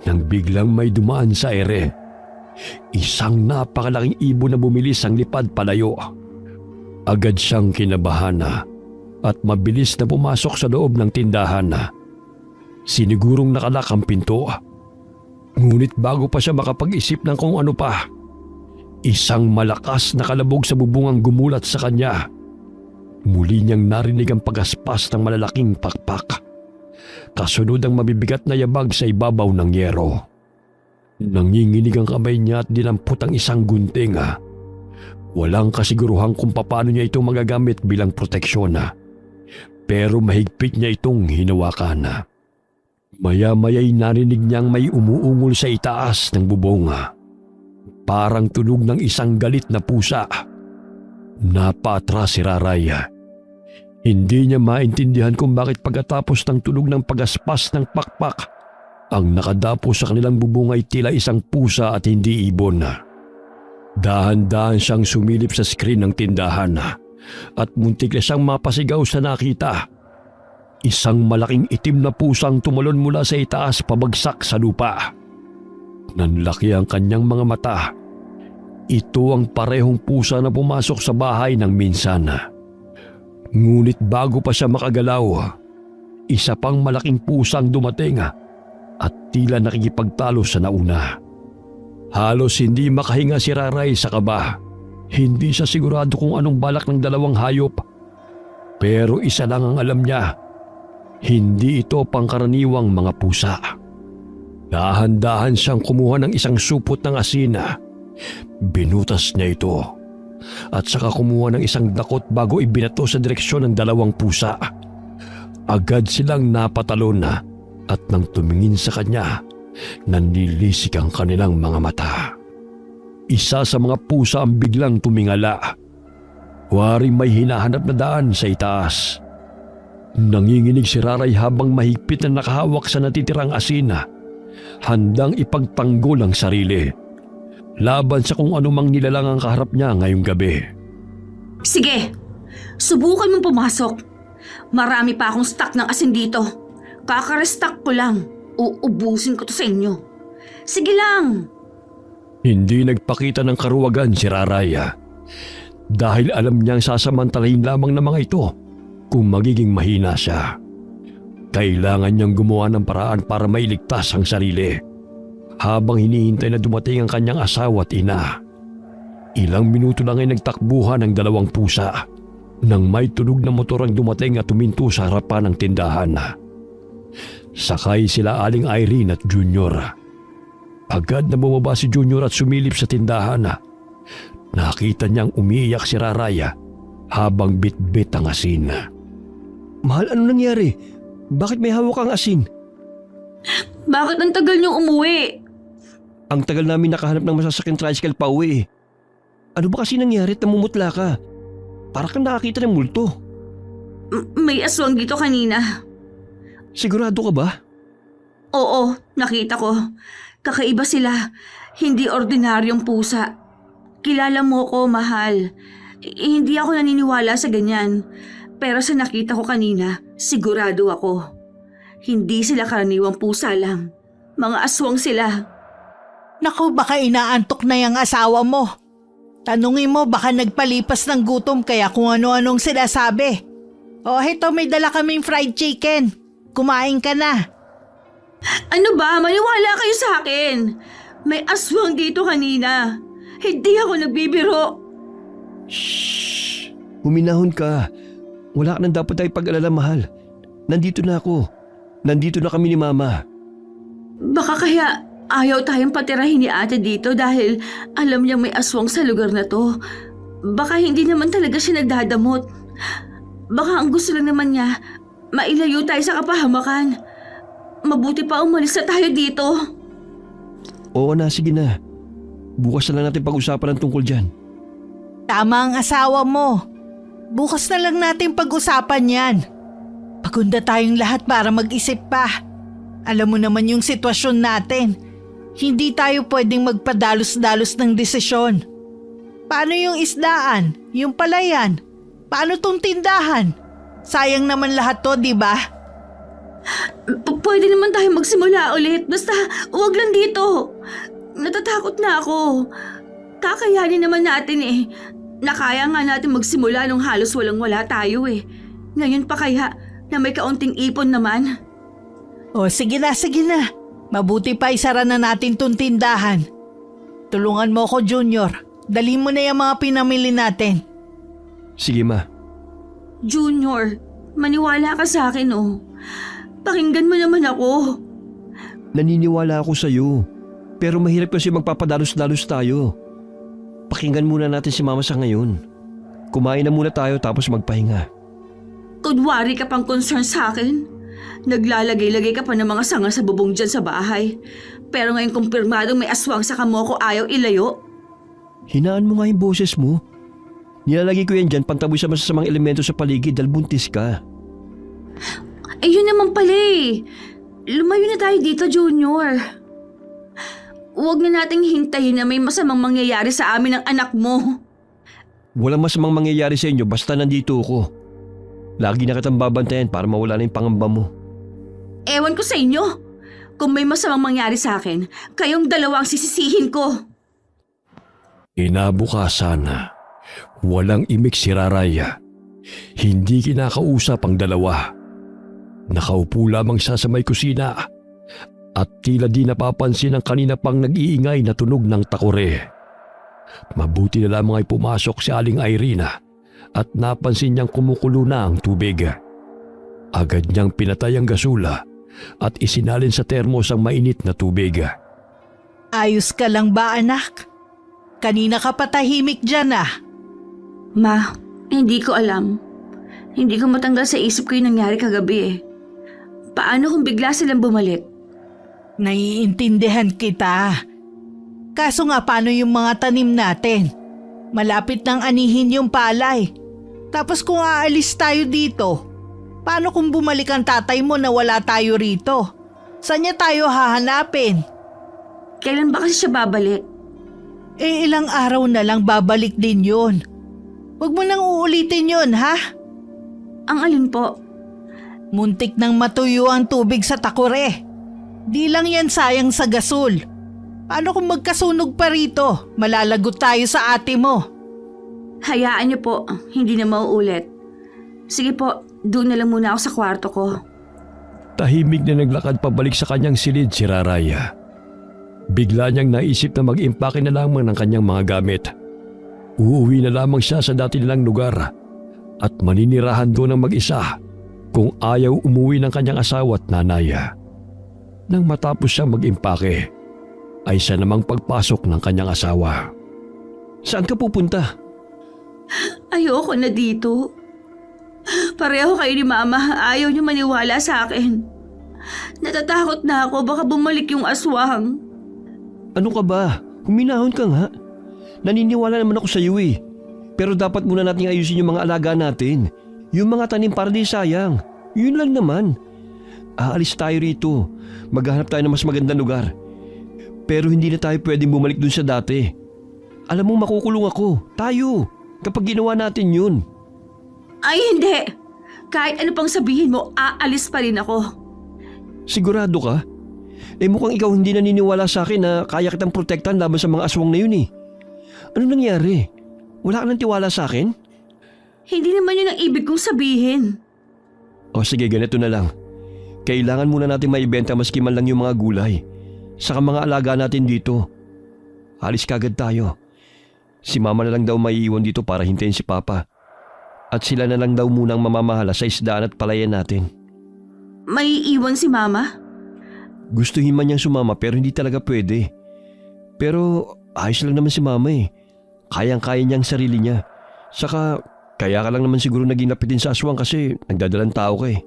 Nang biglang may dumaan sa ere. Isang napakalaking ibon na bumilis ang lipad palayo. Agad siyang kinabahan at mabilis na pumasok sa loob ng tindahan. Sinigurong nakalak ang pinto. Ngunit bago pa siya makapag-isip ng kung ano pa, isang malakas na kalabog sa bubong ang gumulat sa kanya. Muli niyang narinig ang pagaspas ng malalaking pakpak. Kasunod ang mabibigat na yabag sa ibabaw ng yero. Nanginginig ang kamay niya at dinampot ang isang gunting. Walang kasiguruhan kung paano niya ito magagamit bilang proteksyon. Pero mahigpit niya itong hinawakan. Maya-maya'y narinig niyang may umuungol sa itaas ng bubong. Parang tunog ng isang galit na pusa. Napaatras si Raray. Hindi niya maintindihan kung bakit pagkatapos ng tunog ng pagaspas ng pakpak, ang nakadapo sa kanilang bubong ay tila isang pusa at hindi ibon. Dahan-dahan siyang sumilip sa screen ng tindahan at muntik na siyang mapasigaw sa nakita. Isang malaking itim na pusang tumalon mula sa itaas pabagsak sa lupa. Nanlaki ang kanyang mga mata. Ito ang parehong pusa na pumasok sa bahay ng minsan. Ngunit bago pa siya makagalaw, isa pang malaking pusang dumating at tila nakikipagtalo sa nauna. Halos hindi makahinga si Raray sa kaba. Hindi siya sigurado kung anong balak ng dalawang hayop. Pero isa lang ang alam niya, hindi ito pangkaraniwang mga pusa. Dahan-dahan siyang kumuha ng isang supot ng asin. Binutas niya ito at saka kumuha ng isang dakot bago ibinato sa direksyon ng dalawang pusa. Agad silang napatalon at nang tumingin sa kanya, nanlilisik ang kanilang mga mata. Isa sa mga pusa ang biglang tumingala. Waring may hinahanap na daan sa itaas. Nanginginig si Raray habang mahigpit na nakahawak sa natitirang asin, handang ipagtanggol ang sarili laban sa kung anumang nilalang ang kaharap niya ngayong gabi. Sige, subukan mong pumasok. Marami pa akong stock ng asin dito. Kakarestock ko lang. Uubusin ko to sa inyo. Sige lang. Hindi nagpakita ng karuwagan si Raray dahil alam niyang sasamantalahin lamang ng mga ito kung magiging mahina siya. Kailangan niyang gumawa ng paraan para mailigtas ang sarili. Habang hinihintay na dumating ang kanyang asawa at ina, ilang minuto lang ay nagtakbuhan ang dalawang pusa nang may tunog na motor ang dumating at tuminto sa harapan ng tindahan. Sakay sila Aling Irene at Junior. Agad na bumaba si Junior at sumilip sa tindahan. Nakita niyang umiiyak si Raray habang bitbit ang asin. Mahal, ano nangyari? Bakit may hawak kang asin? Bakit ang tagal niyo umuwi? Ang tagal namin nakahanap ng masasakyan tricycle pa uwi. Ano ba kasi nangyari at namumutla ka? Para kang nakakita ng multo. May aswang dito kanina. Sigurado ka ba? Oo, nakita ko. Kakaiba sila. Hindi ordinaryong pusa. Kilala mo ko, mahal. Hindi ako naniniwala sa ganyan. Pero sa nakita ko kanina, sigurado ako. Hindi sila karaniwang pusa lang. Mga aswang sila. Naku, baka inaantok na yung asawa mo. Tanungin mo, baka nagpalipas ng gutom kaya kung ano-anong sinasabi. O heto, may dala kaming fried chicken. Kumain ka na. Ano ba? Maniwala kayo sa akin. May aswang dito kanina. Hindi ako nagbibiro. Shhh! Huminahon ka. Wala ka nang dapat ay pag-alala, mahal. Nandito na ako. Nandito na kami ni Mama. Baka kaya ayaw tayong patirahin ni ate dito dahil alam niyang may aswang sa lugar na to. Baka hindi naman talaga siya nagdadamot. Baka ang gusto lang naman niya, mailayo tayo sa kapahamakan. Mabuti pa umalis na tayo dito. Oo na, sige na. Bukas na lang natin pag-usapan ang tungkol dyan. Tama ang asawa mo. Bukas na lang natin pag-usapan yan. Pagunda tayong lahat para mag-isip pa. Alam mo naman yung sitwasyon natin. Hindi tayo pwedeng magpadalos-dalos ng desisyon. Paano yung isdaan? Yung palayan? Paano tong tindahan? Sayang naman lahat to, di ba? Pwede naman tayo magsimula ulit. Basta huwag lang dito. Natatakot na ako. Kakayanin naman natin eh. Nakaya nga natin magsimula nung halos walang-wala tayo eh. Ngayon pa kaya na may kaunting ipon naman. O sige na, sige na. Mabuti pa isara na natin tong tindahan. Tulungan mo ko, Junior. Dali mo na yung mga pinamili natin. Sige, ma. Junior, maniwala ka sa akin oh. Pakinggan mo naman ako. Naniniwala ako sa'yo. Pero mahirap kasi magpapadalos-dalos tayo. Pakinggan muna natin si mama sa ngayon. Kumain na muna tayo tapos magpahinga. Kunwari ka pang concern sa akin. Naglalagay-lagay ka pa ng mga sanga sa bubong dyan sa bahay. Pero ngayon kumpirmadong may aswang sa kamo ko ayaw ilayo. Hinaan mo nga yung boses mo. Nilalagay ko yan dyan pantaboy sa masasamang elemento sa paligid dahil buntis ka. Eh yun naman pala eh. Lumayo na tayo dito, Junior. Huwag na nating hintayin na may masamang mangyayari sa amin ng anak mo. Walang masamang mangyayari sa inyo basta nandito ako. Lagi na kitang babantayan para mawala na yung pangamba mo. Ewan ko sa inyo. Kung may masamang mangyari sa akin, kayong dalawa ang sisisihin ko. Inabukasan, walang imik si Raraya. Hindi kinakausap ang dalawa. Nakaupo lamang siya sa may kusina at tila di napapansin ang kanina pang nag-iingay na tunog ng takore. Mabuti na lamang ay pumasok si Aling Irina at napansin niyang kumukulo na ang tubig. Agad niyang pinatay ang gasula at isinalin sa termos ang mainit na tubig. Ayos ka lang ba, anak? Kanina ka patahimik dyan ah. Ma, hindi ko alam. Hindi ko matanggal sa isip ko yung nangyari kagabi eh. Paano kung bigla silang bumalik? Naiintindihan kita. Kaso nga paano yung mga tanim natin? Malapit nang anihin yung palay. Tapos kung aalis tayo dito, paano kung bumalik ang tatay mo na wala tayo rito? Saan niya tayo hahanapin? Kailan ba kasi siya babalik? Eh ilang araw na lang babalik din yun. Huwag mo nang uulitin yun, ha? Ang alin po? Muntik nang matuyo ang tubig sa takore. Di lang yan sayang sa gasol. Paano kung magkasunog pa rito? Malalagot tayo sa ate mo. Hayaan niyo po, hindi na mauulit. Sige po, doon na lang muna ako sa kwarto ko. Tahimik na naglakad pabalik sa kanyang silid si Raraya. Bigla niyang naisip na mag-impake na lamang ng kanyang mga gamit. Uuwi na lamang siya sa dati nilang lugar at maninirahan doon ng mag-isa kung ayaw umuwi ng kanyang asawa at nanay. Nang matapos siyang mag-impake, ay siya namang pagpasok ng kanyang asawa. Saan ka pupunta? Ayoko na dito. Pareho kayo ni Mama, ayaw niyo maniwala sa akin. Natatakot na ako, baka bumalik yung aswang. Ano ka ba? Huminahon ka nga. Naniniwala naman ako sa iyo eh. Pero dapat muna nating ayusin yung mga alaga natin. Yung mga tanim para di sayang. Yun lang naman. Aalis tayo rito. Maghanap tayo ng mas magandang lugar. Pero hindi na tayo pwedeng bumalik dun sa dati. Alam mo makukulong ako. Tayo. Kapag ginawa natin yun. Ay hindi! Kahit ano pang sabihin mo, aalis pa rin ako. Sigurado ka? Eh mukhang ikaw hindi naniniwala sa akin na kaya kitang protektahan laban sa mga aswang na yun eh. Ano nangyari? Wala ka ng tiwala sa akin? Hindi naman yun ang ibig kong sabihin. O sige, ganito na lang. Kailangan muna natin maibenta maski man lang yung mga gulay. Saka mga alaga natin dito. Alis kagad tayo. Si Mama na lang daw maiiwan dito para hintayin si Papa. At sila na lang daw munang mamamahala sa isdaan at palayan natin. May iwan si Mama? Gustuhin man niyang sumama pero hindi talaga pwede. Pero ayos lang naman si mama eh. Kayang-kaya niya ang sarili niya. Saka kaya ka lang naman siguro naging lapitin sa aswang kasi nagdadalang tao ka eh.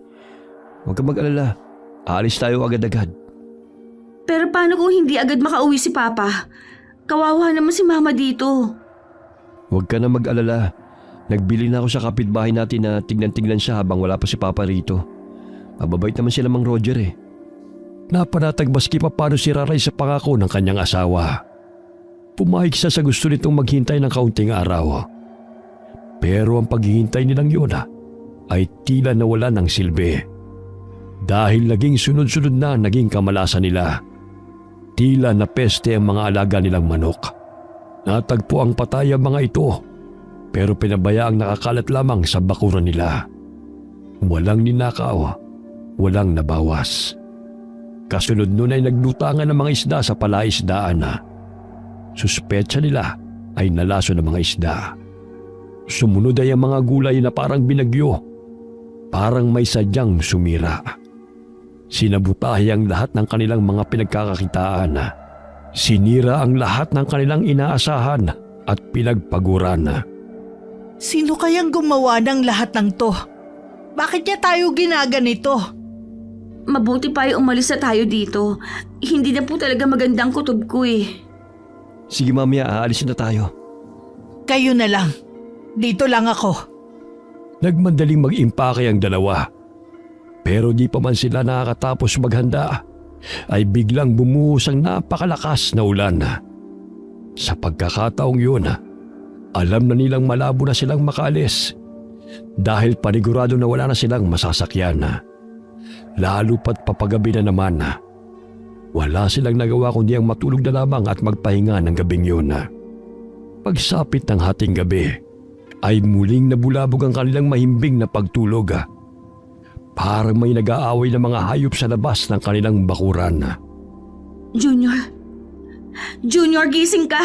Huwag ka mag-alala. Aalis tayo agad-agad. Pero paano kung hindi agad makauwi si Papa? Kawawa naman si Mama dito. Huwag ka na mag-alala. Nagbili na ako sa kapitbahay natin na tignan-tignan siya habang wala pa si Papa rito. Mababait naman sila Mang Roger eh. Napanatag maski pa paano si Raray sa pangako ng kanyang asawa. Pumayag siya sa gusto nitong maghintay ng kaunting araw. Pero ang paghihintay nilang yun ay tila nawala ng silbi. Dahil naging sunod-sunod na naging kamalasan nila. Tila napeste ang mga alaga nilang manok. Natagpo ang patay ang mga ito, pero pinabayaang nakakalat lamang sa bakuran nila. Walang ninakaw, walang nabawas. Kasunod nun ay naglutangan ng mga isda sa palaisdaan na. Suspetsa nila ay nalaso ng mga isda. Sumunod ay ang mga gulay na parang binagyo, parang may sadyang sumira. Sinabutahe ang lahat ng kanilang mga pinagkakakitaan. Sinira ang lahat ng kanilang inaasahan at pinagpaguran. Sino kayang gumawa ng lahat ng to? Bakit niya tayo ginaganito? Mabuti pa yung umalis na tayo dito. Hindi na po talaga magandang kutob ko eh. Sige mamaya, aalis na tayo. Kayo na lang. Dito lang ako. Nagmandaling mag-impake ang dalawa. Pero di pa man sila nakakatapos maghanda, ay biglang bumuhos ang napakalakas na ulan. Sa pagkakataong yun, alam na nilang malabo na silang makaalis dahil panigurado na wala na silang masasakyan. Lalo pat papagabi na naman. Wala silang nagawa kundi ang matulog na lamang at magpahinga ng gabing yun. Pagsapit ng hating gabi, ay muling nabulabog ang kanilang mahimbing na pagtulog. Parang may nag-aaway na mga hayop sa labas ng kanilang bakuran. Junior! Junior, gising ka!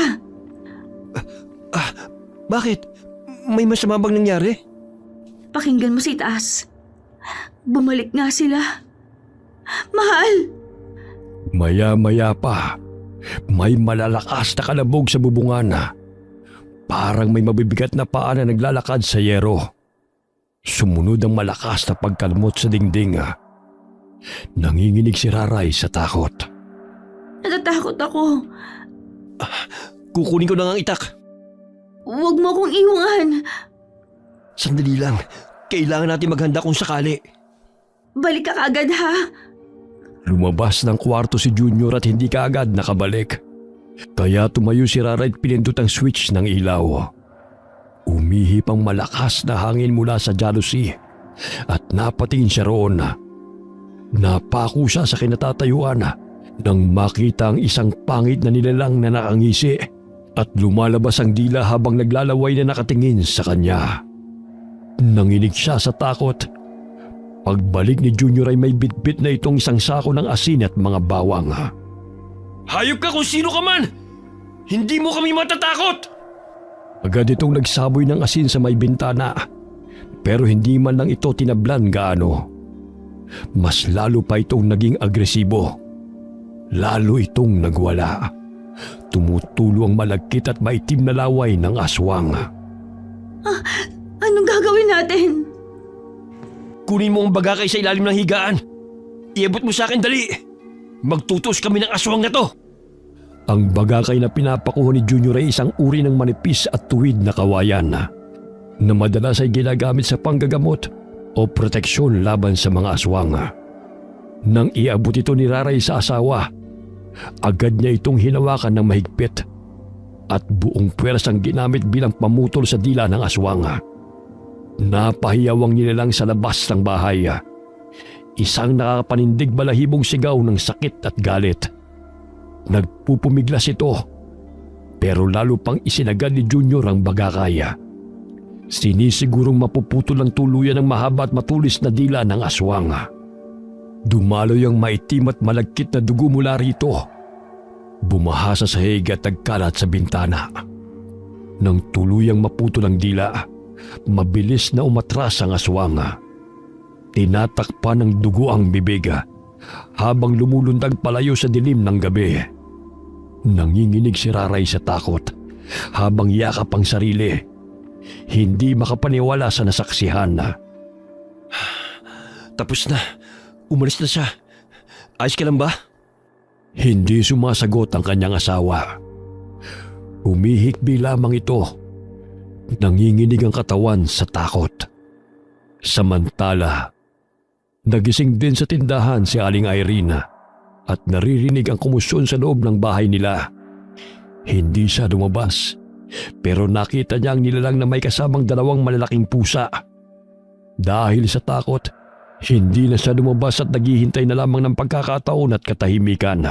Bakit? May masama bang nangyari? Pakinggan mo si Taas. Bumalik nga sila. Mahal! Maya-maya pa, may malalakas na kalabog sa bubungan. Parang may mabibigat na paa na naglalakad sa yero. Sumunod ang malakas na pagkalmot sa dingding. Nanginginig si Raray sa takot. Natatakot ako. Kukunin ko na nga ang itak. Huwag mo akong iwangan. Sandali lang. Kailangan natin maghanda kung sakali. Balik ka kaagad ha. Lumabas ng kwarto si Junior at hindi kaagad nakabalik. Kaya tumayo si Raray at pinindot ang switch ng ilaw. Umihip ang malakas na hangin mula sa jalousie at napatingin siya roon. Napako siya sa kinatatayuan nang makita ang isang pangit na nilalang na nakangisi at lumalabas ang dila habang naglalaway na nakatingin sa kanya. Nanginig siya sa takot. Pagbalik ni Junior ay may bitbit na itong isang sako ng asin at mga bawang. Hayop ka kung sino ka man! Hindi mo kami matatakot! Agad itong nagsaboy ng asin sa may bintana, pero hindi man lang ito tinablan gaano. Mas lalo pa itong naging agresibo. Lalo itong nagwala. Tumutulo ang malagkit at maitim na laway ng aswang. Anong gagawin natin? Kunin mo ang bagakay sa ilalim ng higaan. Iabot mo sa akin dali. Magtutos kami ng aswang na to. Ang bagakay na pinapakuha ni Junior ay isang uri ng manipis at tuwid na kawayan na madalas ay ginagamit sa panggagamot o proteksyon laban sa mga aswang. Nang iabot ito ni Raray sa asawa, agad niya itong hinawakan ng mahigpit at buong puwersang ginamit bilang pamutol sa dila ng aswang. Napahiyawang nilalang sa labas ng bahay. Isang nakakapanindig balahibong sigaw ng sakit at galit. Nagpupumiglas ito, pero lalo pang isinagad ni Junior ang bagakaya. Sinisigurong mapuputol ang tuluyan ng mahaba at matulis na dila ng aswang. Dumaloy ang maitim at malagkit na dugo mula rito. Bumaha sa sahig at nagkalat sa bintana. Nang tuluyang maputol ang dila, mabilis na umatras ang aswang. Tinatakpan ng dugo ang bibig habang lumulundag palayo sa dilim ng gabi. Nanginginig si Raray sa takot habang yakap ang sarili. Hindi makapaniwala sa nasaksihan na. Tapos na. Umalis na siya. Ayos ka lang ba? Hindi sumasagot ang kanyang asawa. Umihikbi lamang ito. Nanginginig ang katawan sa takot. Samantala, nagising din sa tindahan si Aling Irene at naririnig ang kumusyon sa loob ng bahay nila. Hindi siya lumabas, pero nakita niya ang nilalang na may kasamang 2 malalaking pusa. Dahil sa takot, hindi na siya lumabas at naghihintay na lamang ng pagkakataon at katahimikan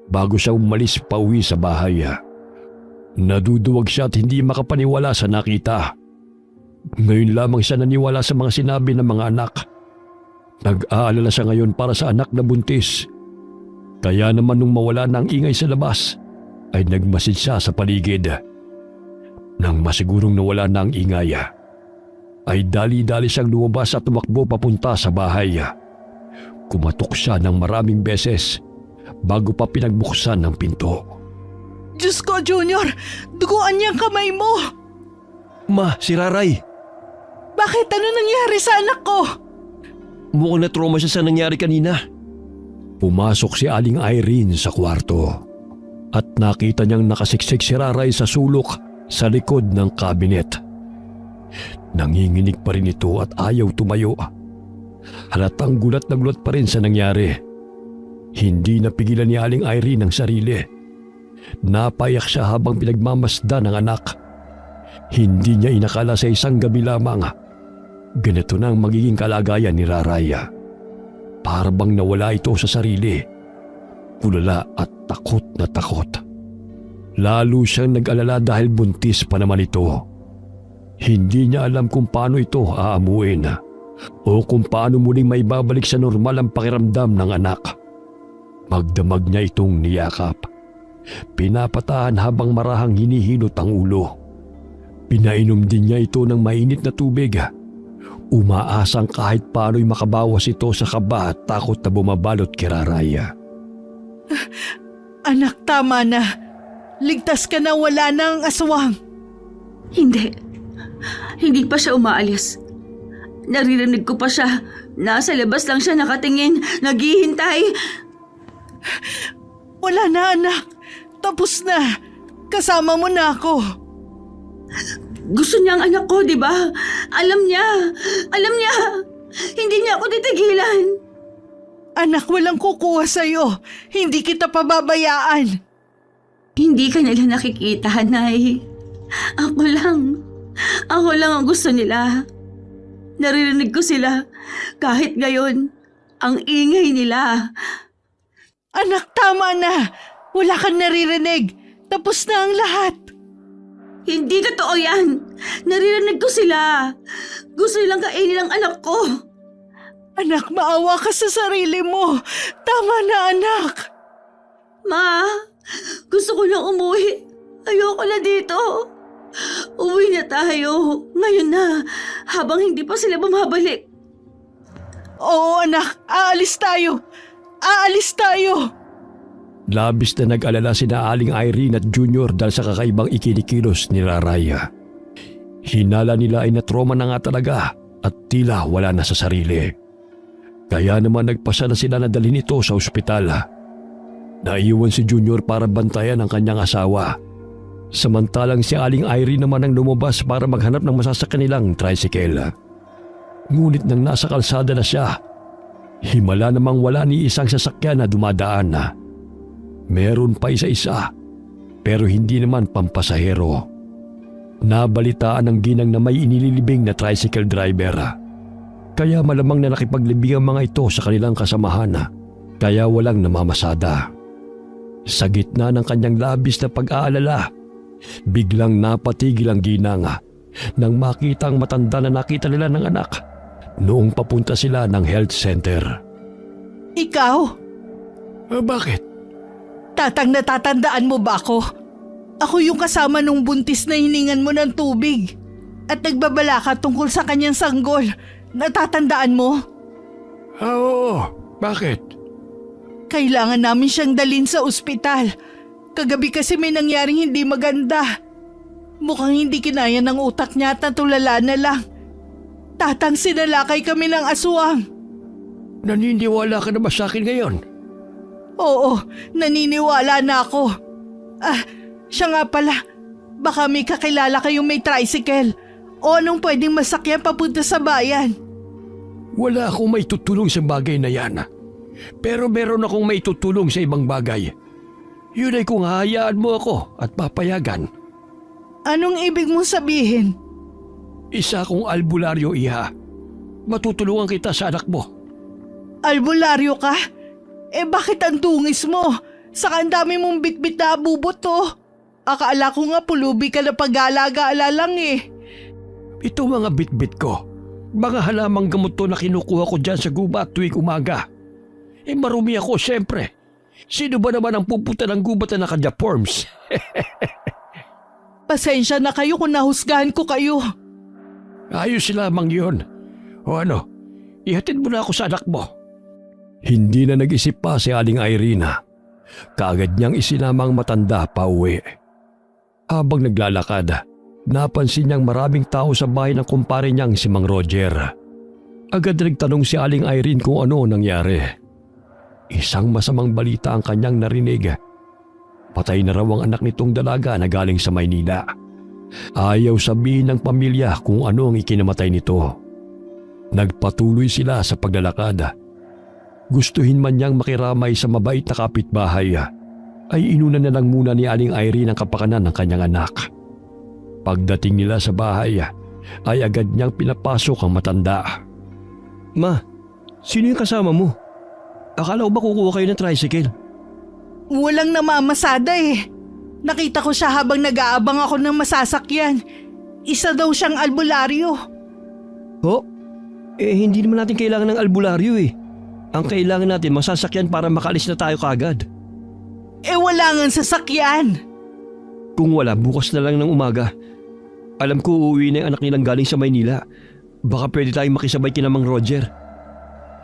bago siya umalis pauwi sa bahay. Naduduwag siya at hindi makapaniwala sa nakita. Ngayon lamang siya naniwala sa mga sinabi ng mga anak. Nag-aalala siya ngayon para sa anak na buntis. Kaya naman nung mawala na ang ingay sa labas, ay nagmasid siya sa paligid. Nang masigurong nawala na ang ingay, ay dali-dali siyang lumabas at tumakbo papunta sa bahay. Kumatok siya ng maraming beses bago pa pinagbuksan ng pinto. Diyos ko, Junior! Duguan niya ang kamay mo! Ma, si Raray. Bakit? Ano nangyari sa anak ko? Mukhang na-trauma siya sa nangyari kanina. Pumasok si Aling Irene sa kwarto at nakita niyang nakasiksik si Raray sa sulok sa likod ng kabinet. Nanginginig pa rin ito at ayaw tumayo. Halatang gulat na gulat pa rin sa nangyari. Hindi napigilan ni Aling Irene ang sarili. Napayak siya habang pinagmamasdan ng anak. Hindi niya inakala sa isang gabi lamang ganito na ang magiging kalagayan ni Raray. Para bang nawala ito sa sarili. Tulala at takot na takot. Lalo siyang nag-alala dahil buntis pa naman ito. Hindi niya alam kung paano ito aamuin o kung paano muling maibabalik sa normal ang pakiramdam ng anak. Magdamag niya itong niyakap. Pinapatahan habang marahang hinihilot ang ulo. Pinainom din niya ito ng mainit na tubig. Umaasang kahit paano'y makabawas ito sa kaba at takot na bumabalot kay Raray. Anak, tama na. Ligtas ka na, wala na ang aswang. Hindi. Hindi pa siya umaalis. Naririnig ko pa siya. Nasa labas lang siya nakatingin, naghihintay. Wala na, anak. Tapos na. Kasama mo na ako. Gusto niya ang anak ko, di ba? Alam niya. Alam niya. Hindi niya ako titigilan. Anak, walang kukuha sa'yo. Hindi kita pababayaan. Hindi ka nila nakikita, Nay. Ako lang. Ako lang ang gusto nila. Naririnig ko sila. Kahit ngayon, ang ingay nila. Anak, tama na. Wala kang naririnig. Tapos na ang lahat. Hindi totoo yan. Naririnig ko sila. Gusto nilang kainin ang anak ko. Anak, maawa ka sa sarili mo. Tama na, anak. Ma, gusto ko nang umuwi. Ayoko na dito. Uwi na tayo. Ngayon na, habang hindi pa sila bumabalik. Oo, anak. Aalis tayo. Aalis tayo. Labis na nag-alala sina Aling Irene at Junior dahil sa kakaibang ikinikilos ni Raray. Hinala nila ay natroma na nga talaga at tila wala na sa sarili. Kaya naman nagpasa na sila na dalhin ito sa ospital. Naiwan si Junior para bantayan ang kanyang asawa. Samantalang si Aling Irene naman ang lumabas para maghanap ng masasakyan nilang tricycle. Ngunit nang nasa kalsada na siya, himala namang wala ni isang sasakyan na dumadaan. Meron pa isa-isa, pero hindi naman pampasahero. Nabalitaan ng ginang na may inililibing na tricycle driver. Kaya malamang na nakipaglibing ang mga ito sa kanilang kasamahan, kaya walang namamasada. Sa gitna ng kanyang labis na pag-aalala, biglang napatigil ang ginang nang makita ang matanda na nakita nila ng anak noong papunta sila ng health center. Ikaw? Bakit? Natatandaan mo ba ako? Ako yung kasama nung buntis na hiningan mo ng tubig. At nagbabala ka tungkol sa kanyang sanggol. Natatandaan mo? Oo. Bakit? Kailangan namin siyang dalhin sa ospital. Kagabi kasi may nangyaring hindi maganda. Mukhang hindi kinaya ng utak niya at natulala na lang. Tatang, sinalakay kami ng aswang. Naniniwala ka na ba sa akin ngayon? Oo, naniniwala na ako. Siya nga pala. Baka may kakilala kayong may tricycle o anong pwedeng masakyan papunta sa bayan. Wala akong may tutulong sa bagay na yan. Pero meron akong may tutulong sa ibang bagay. Yun ay kung hahayaan mo ako at papayagan. Anong ibig mong sabihin? Isa akong albularyo, iha. Matutulungan kita sa anak mo. Albularyo ka? Bakit ang tungis mo? Saka ang dami mong bitbit na abubot to. Akala ko nga pulubi ka na pag-alaga-ala lang eh. Ito mga bitbit ko. Mga halamang gamot to na kinukuha ko dyan sa gubat tuwing umaga. Marumi ako, syempre. Sino ba naman ang pupunta ng gubat na naka-deforms? Pasensya na kayo kung nahusgahan ko kayo. Ayos lamang yun. O ano, ihatid mo na ako sa anak mo. Hindi na nag-isip pa si Aling Irene. Kaagad niyang isinama ang matanda pa uwi. Habang naglalakad, napansin niyang maraming tao sa bahay ng kumpare niyang si Mang Roger. Agad nagtanong si Aling Irene kung ano nangyari. Isang masamang balita ang kanyang narinig. Patay na raw ang anak nitong dalaga na galing sa Maynila. Ayaw sabihin ng pamilya kung ano ang ikinamatay nito. Nagpatuloy sila sa paglalakad. Gustuhin man niyang makiramay sa mabait na kapitbahay, ay inuna na lang muna ni Aling Irene ang kapakanan ng kanyang anak. Pagdating nila sa bahay, ay agad niyang pinapasok ang matanda. Ma, sino yung kasama mo? Akala ko ba kukuha kayo ng tricycle? Walang namamasada eh. Nakita ko siya habang nag-aabang ako ng masasakyan. Isa daw siyang albularyo. Ho? Hindi naman natin kailangan ng albularyo eh. Ang kailangan natin masasakyan para makalis na tayo kaagad. Wala ngang sasakyan. Kung wala, bukas na lang ng umaga. Alam ko uuwi na yung anak nilang galing sa Maynila. Baka pwede tayong makisabay kina Mang Roger.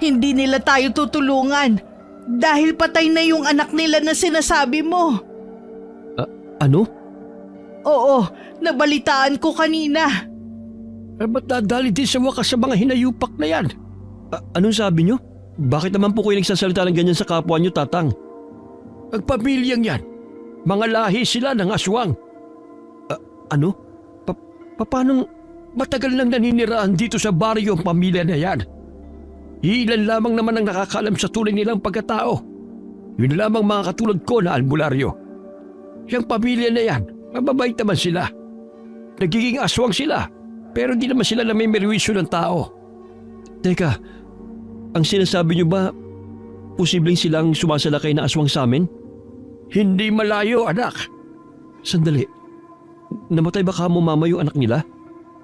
Hindi nila tayo tutulungan dahil patay na yung anak nila na sinasabi mo. Ano? Oo, nabalitaan ko kanina. Ba't nadali din sa wakas sa mga hinayupak na yan? Anong sabi nyo? Bakit naman po kayo nagsasalita ng ganyan sa kapwa nyo, Tatang? Ang pamilyang yan, mga lahi sila ng aswang. Ano? Paano matagal nang naniniraan dito sa baryo ang pamilya na yan? Ilan lamang naman ang nakakaalam sa tunay nilang pagkatao. Yun lamang mga katulad ko na albularyo. Yung pamilya na yan, mababait naman sila. Nagiging aswang sila, pero di naman sila na may merwisyo ng tao. Teka, ang sinasabi niyo ba, posibleng silang sumasalakay na aswang sa amin? Hindi malayo, anak. Sandali, namatay ba kamo mama yung anak nila?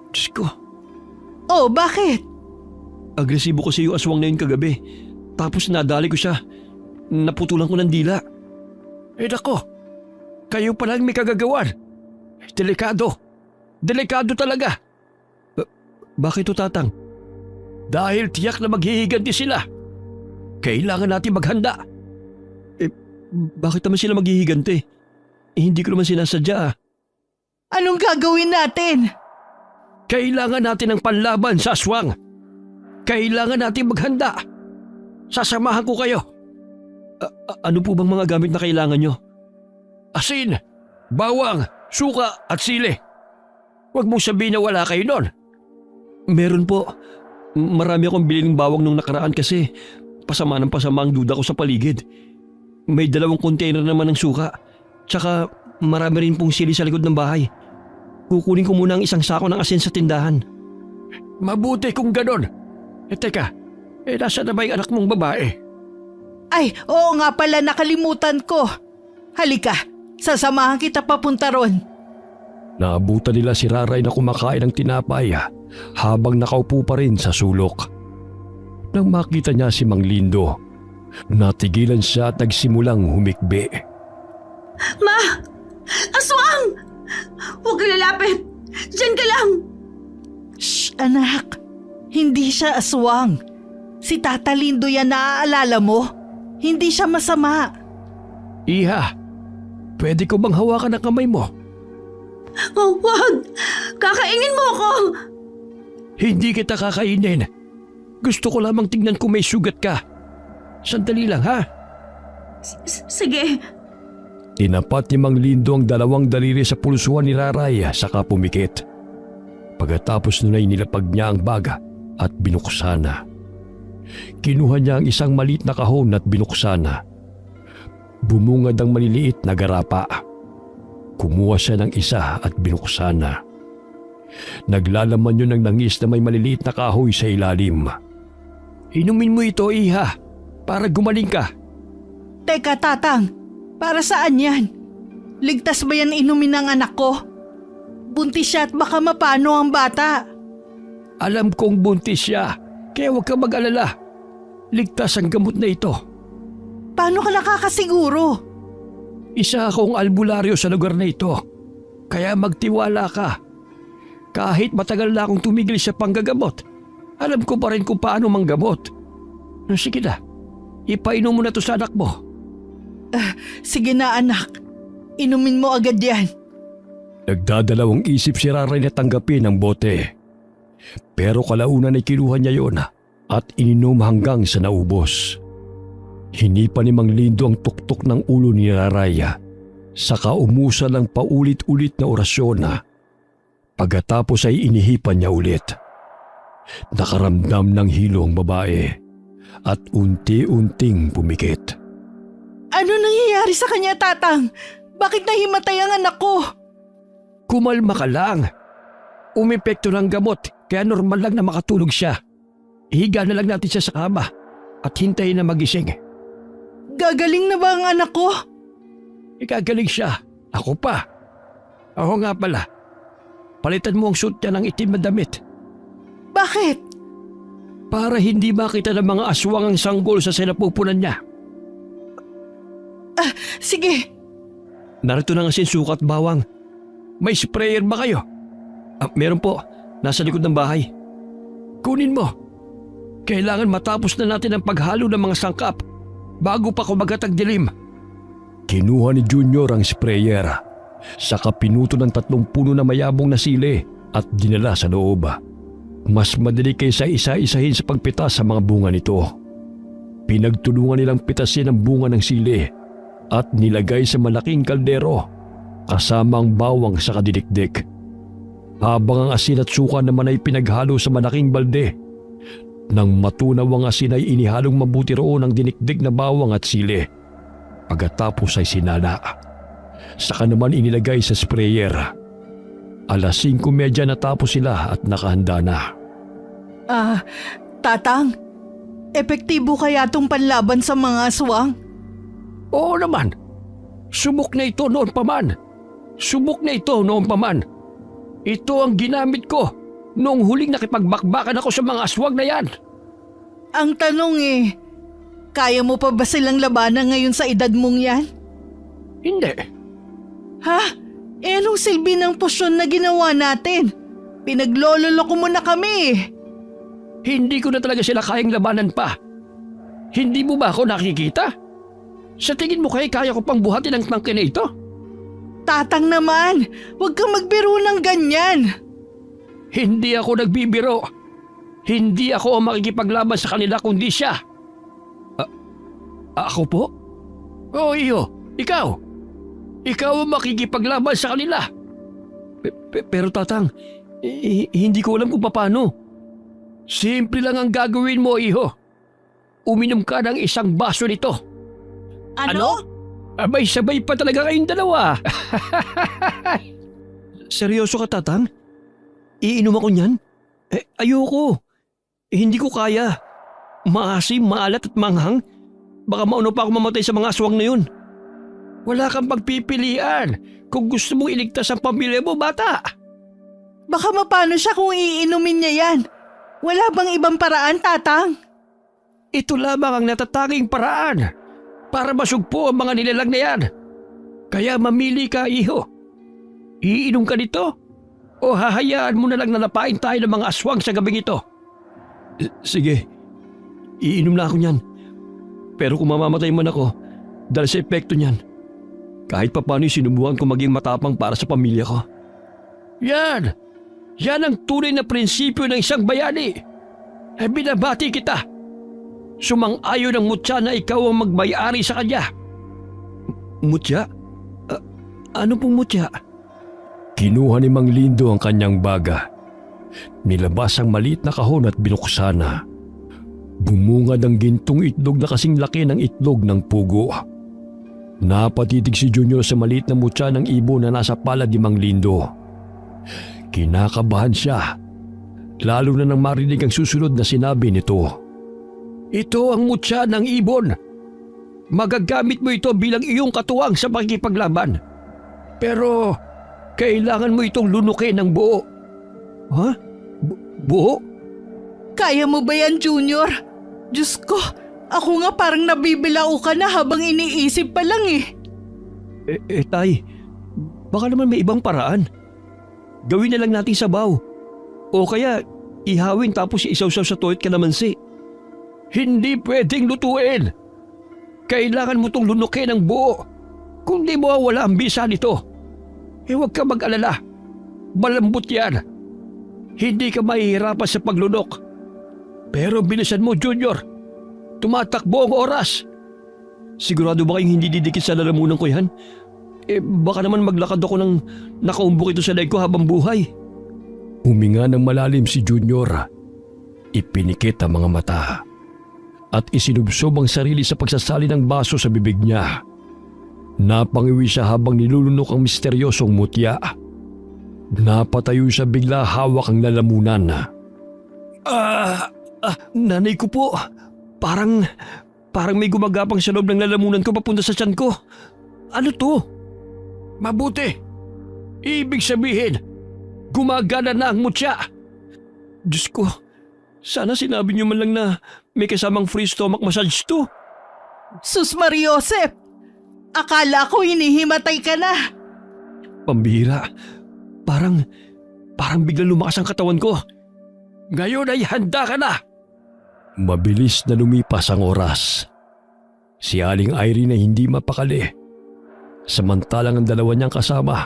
Diyos ko. Oh, bakit? Agresibo kasi yung aswang na yun kagabi. Tapos nadali ko siya. Naputulan ko ng dila. Nako, kayo palang may kagagawan. Delikado. Delikado talaga. Bakit to, Tatang? Dahil tiyak na maghihiganti sila. Kailangan natin maghanda. Bakit naman sila maghihiganti? Hindi ko naman sinasadya. Anong gagawin natin? Kailangan natin ng panlaban sa aswang. Kailangan natin maghanda. Sasamahan ko kayo. Ano po bang mga gamit na kailangan nyo? Asin, bawang, suka at sili. Huwag mong sabihin na wala kayo nun. Meron po. Marami akong bilhin ng bawang nung nakaraan kasi pasama ang duda ko sa paligid. May 2 container naman ng suka. Tsaka marami rin pong sili sa likod ng bahay. Kukunin ko muna ang 1 sako ng asin sa tindahan. Mabuti kung ganon. Teka, nasa na ba yung anak mong babae? Ay, oo nga pala, nakalimutan ko. Halika, sasamahan kita papunta ron. Naabutan nila si Raray na kumakain ng tinapay habang nakaupo pa rin sa sulok. Nang makita niya si Mang Lindo, natigilan siya at nagsimulang humikbi. Ma! Aswang! Huwag ka lalapit! Diyan ka lang! Shh, anak. Hindi siya aswang. Si Tata Lindo yan, naaalala mo? Hindi siya masama. Iha, pwede ko bang hawakan ang kamay mo? Oh, wag! Kakainin mo ako! Hindi kita kakainin. Gusto ko lamang tingnan kung may sugat ka. Sandali lang ha. Sige. Tinapat ni Mang Lindo ang dalawang daliri sa pulsuhan ni Raray saka pumikit. Pagkatapos nun ay nilapag niya ang baga at binuksan na. Kinuha niya ang isang maliit na kahon at binuksan na. Bumungad ang maliliit na garapa. Kumuha siya ng isa at binuksan na. Naglalaman yun ng langis na may maliliit na kahoy sa ilalim. Inumin mo ito, Iha, para gumaling ka. Teka, Tatang. Para saan yan? Ligtas ba yan inumin ng anak ko? Buntis siya at baka mapano ang bata. Alam kong buntis siya, kaya huwag ka mag-alala. Ligtas ang gamot na ito. Paano ka nakakasiguro? Isa akong albularyo sa lugar na ito, kaya magtiwala ka. Kahit matagal na akong tumigil sa panggagamot, alam ko pa rin kung paano manggamot. Sige na, ipainom mo na to sa anak mo. Sige na anak, inumin mo agad yan. Nagdadalawang isip si Raray na tanggapin ang bote. Pero kalaunan ay kinuha niya yon at ininom hanggang sa naubos. Hinipa ni Mang Lindo ang tuktok ng ulo ni Raray, saka umusal ang paulit-ulit na orasyon. Pagkatapos ay inihipan niya ulit. Nakaramdam ng hilo ang babae at unti-unting pumikit. Ano nangyayari sa kanya, Tatang? Bakit nahimatay ang anak ko? Kumalma ka lang. Umepekto ng gamot kaya normal lang na makatulog siya. Ihiga na lang natin siya sa kama at hintayin na magising. Gagaling na ba ang anak ko? Ikagaling siya. Ako pa. Ako nga pala. Palitan mo ang suit niya ng itim na damit. Bakit? Para hindi makita ng mga aswang ang sanggol sa sinapupunan niya. Sige. Narito na nga si sukat bawang. May sprayer ba kayo? Meron po. Nasa likod ng bahay. Kunin mo. Kailangan matapos na natin ang paghalo ng mga sangkap bago pa kumagat ang dilim. Kinuha ni Junior ang sprayer. Saka pinuto ng 3 puno na mayabong na sili at dinala sa loob. Mas madali kaysa isa-isahin sa pagpitas sa mga bunga nito. Pinagtulungan nilang pitasin ang bunga ng sili at nilagay sa malaking kaldero kasama ang bawang sa kadidikdik. Habang ang asin at suka naman ay pinaghalo sa malaking balde. Nang matunaw ang asin ay inihalong mabuti roon ang dinikdik na bawang at sili. Pagkatapos ay sinala. Saka naman inilagay sa sprayer. 5:30 natapos sila at nakahanda na. Tatang, epektibo kaya itong panlaban sa mga aswang? Oo naman. Subok na ito noon pa man. Subok na ito noon pa man. Ito ang ginamit ko noong huling nakipagbakbakan ako sa mga aswang na yan. Ang tanong kaya mo pa ba silang labanan ngayon sa edad mong yan? Hindi. Ha? Anong silbi ng posyon na ginawa natin? Pinaglololoko mo na kami. Hindi ko na talaga sila kayang labanan pa. Hindi mo ba ako nakikita? Sa tingin mo kaya ko pang buhatin ang tangke na ito? Tatang naman, huwag kang magbiro ng ganyan. Hindi ako nagbibiro. Hindi ako ang makikipaglaban sa kanila kundi siya. Ako po? Oo, iyo. Ikaw. Ikaw ang makikipaglaban sa kanila. Pero tatang, hindi ko alam kung paano. Simple lang ang gagawin mo, iho. Uminom ka ng isang baso nito. Ano? Abay, sabay pa talaga kayong dalawa. Seryoso ka, tatang? Iinom ako niyan? Ayoko. Hindi ko kaya. Maasim, maalat at manghang. Baka mauna pa ako mamatay sa mga aswang na yun. Wala kang pagpipilian kung gusto mong iligtas ang pamilya mo, bata. Baka mapano siya kung iinumin niya yan. Wala bang ibang paraan, tatang? Ito lamang ang natatanging paraan para masugpo ang mga nilalang na yan. Kaya mamili ka, iho. Iinom ka nito o hahayaan mo na lang na napain tayo ng mga aswang sa gabing ito? Sige, iinom na ako niyan. Pero kung mamamatay man ako, dahil sa epekto niyan, kahit papano'y sinubukan ko maging matapang para sa pamilya ko. Yan! Yan ang tunay na prinsipyo ng isang bayani. Binabati kita. Sumang-ayon ang mutya na ikaw ang magmay-ari sa kanya. Mutya? Ano pong mutya? Kinuha ni Mang Lindo ang kanyang baga. Nilabas ang maliit na kahon at binuksan na. Bumungad ang gintong itlog na kasing laki ng itlog ng pugo. Napatitig si Junior sa maliit na mutya ng ibon na nasa palad ni Mang Lindo. Kinakabahan siya, lalo na nang marinig ang susunod na sinabi nito. Ito ang mutya ng ibon. Magagamit mo ito bilang iyong katuwang sa pakikipaglaban. Pero kailangan mo itong lunukin ng buo. Ha? Buo? Kaya mo ba yan, Junior? Diyos ko, ako nga parang nabibilao ka na habang iniisip pa lang eh. Tay, baka naman may ibang paraan. Gawin na lang natin sabaw. O kaya ihawin tapos isaw-saw sa toit kalamansi. Hindi pwedeng lutuin. Kailangan mo itong lunukin ng buo. Kung di mo wala ang bisa nito, huwag ka mag-alala. Malambot yan. Hindi ka mahihirapan sa paglunok. Pero bilisan mo, Junior. Tumatakbo ang oras. Sigurado ba kayong hindi didikit sa lalamunan ko yan? Baka naman maglakad ako ng nakaumbok ito sa leg ko habang buhay. Huminga ng malalim si Junior. Ipinikit ang mga mata at isinubsob ang sarili sa pagsasali ng baso sa bibig niya. Napangiwi siya habang nilulunok ang misteryosong mutya. Napatayo siya bigla hawak ang lalamunan. Nanay ko po. Parang may gumagapang sa loob ng lalamunan ko papunta sa tiyan ko. Ano to? Mabuti. Ibig sabihin, gumagana na ang mutya. Diyos ko, sana sinabi niyo man lang na may kasamang free stomach massage to. Sus Mariosep! Akala ko hinihimatay ka na. Pambihira. Parang biglang lumakas ang katawan ko. Ngayon ay handa ka na. Mabilis na lumipas ang oras. Si Aling Irene ay hindi mapakali. Samantalang ang dalawa niyang kasama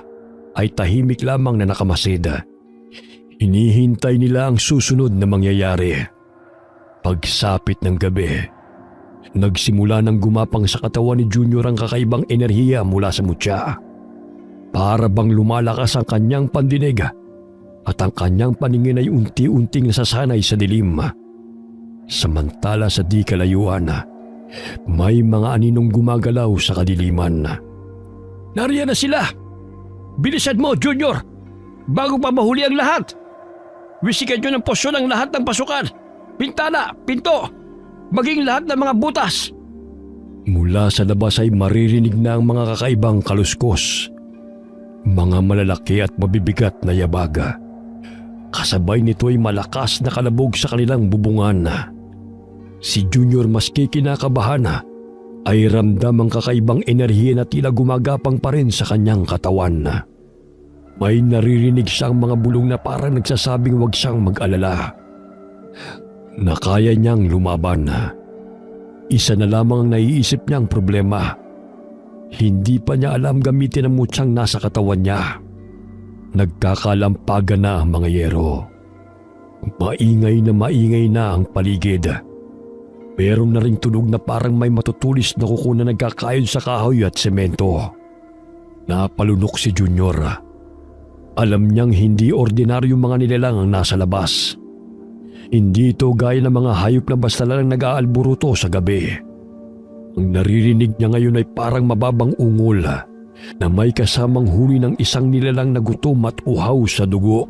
ay tahimik lamang na nakamasid. Hinihintay nila ang susunod na mangyayari. Pagsapit ng gabi, nagsimula ng gumapang sa katawan ni Junior ang kakaibang enerhiya mula sa mutya. Para bang lumalakas ang kanyang pandinig at ang kanyang paningin ay unti-unting nasasanay sa dilim. Samantala sa di kalayuan, may mga aninong gumagalaw sa kadiliman. Nariyan na sila! Bilisan mo, Junior! Bago pa mahuli ang lahat! Wisikan nyo ng posyon ang lahat ng pasukan! Pintana, pinto, maging lahat ng mga butas! Mula sa labas ay maririnig na ang mga kakaibang kaluskos. Mga malalaki at mabibigat na yabaga. Kasabay nito ay malakas na kalabog sa kanilang bubungan. Si Junior maski kinakabahan ay ramdam ang kakaibang enerhiya na tila gumagapang pa rin sa kanyang katawan. May naririnig siyang mga bulong na parang nagsasabing huwag siyang mag-alala. Na kaya niyang lumaban. Isa na lamang ang naiisip niyang problema. Hindi pa niya alam gamitin ang mutyang nasa katawan niya. Nagkakalampagan na ang mga yero. Maingay na ang paligid. Meron na ring tunog na parang may matutulis na kuko na nagkakayod sa kahoy at semento. Napalunok si Junior. Alam niyang hindi ordinaryong mga nilalang ang nasa labas. Hindi ito gaya ng mga hayop na basta lang nag-aalburuto sa gabi. Ang naririnig niya ngayon ay parang mababang ungol na may kasamang huni ng isang nilalang na gutom at uhaw sa dugo.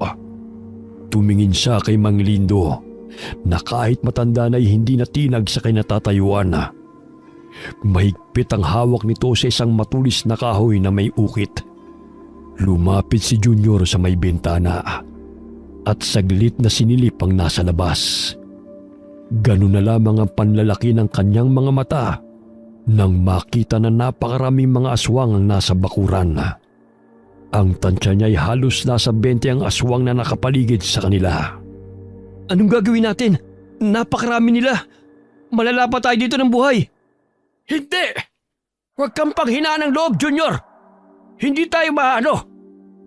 Tumingin siya kay Mang Lindo na kahit matanda na ay hindi natinag sa kinatatayuan. Mahigpit ang hawak nito sa isang matulis na kahoy na may ukit. Lumapit si Junior sa may bintana at saglit na sinilip ang nasa labas. Ganun na lamang ang panlalaki ng kanyang mga mata nang makita na napakaraming mga aswang ang nasa bakuran. Ang tansya niya ay halos nasa 20 ang aswang na nakapaligid sa kanila. Anong gagawin natin? Napakarami nila. Malala pa tayo dito ng buhay. Hindi! Huwag kang panghinaan ng loob, Junior! Hindi tayo maano!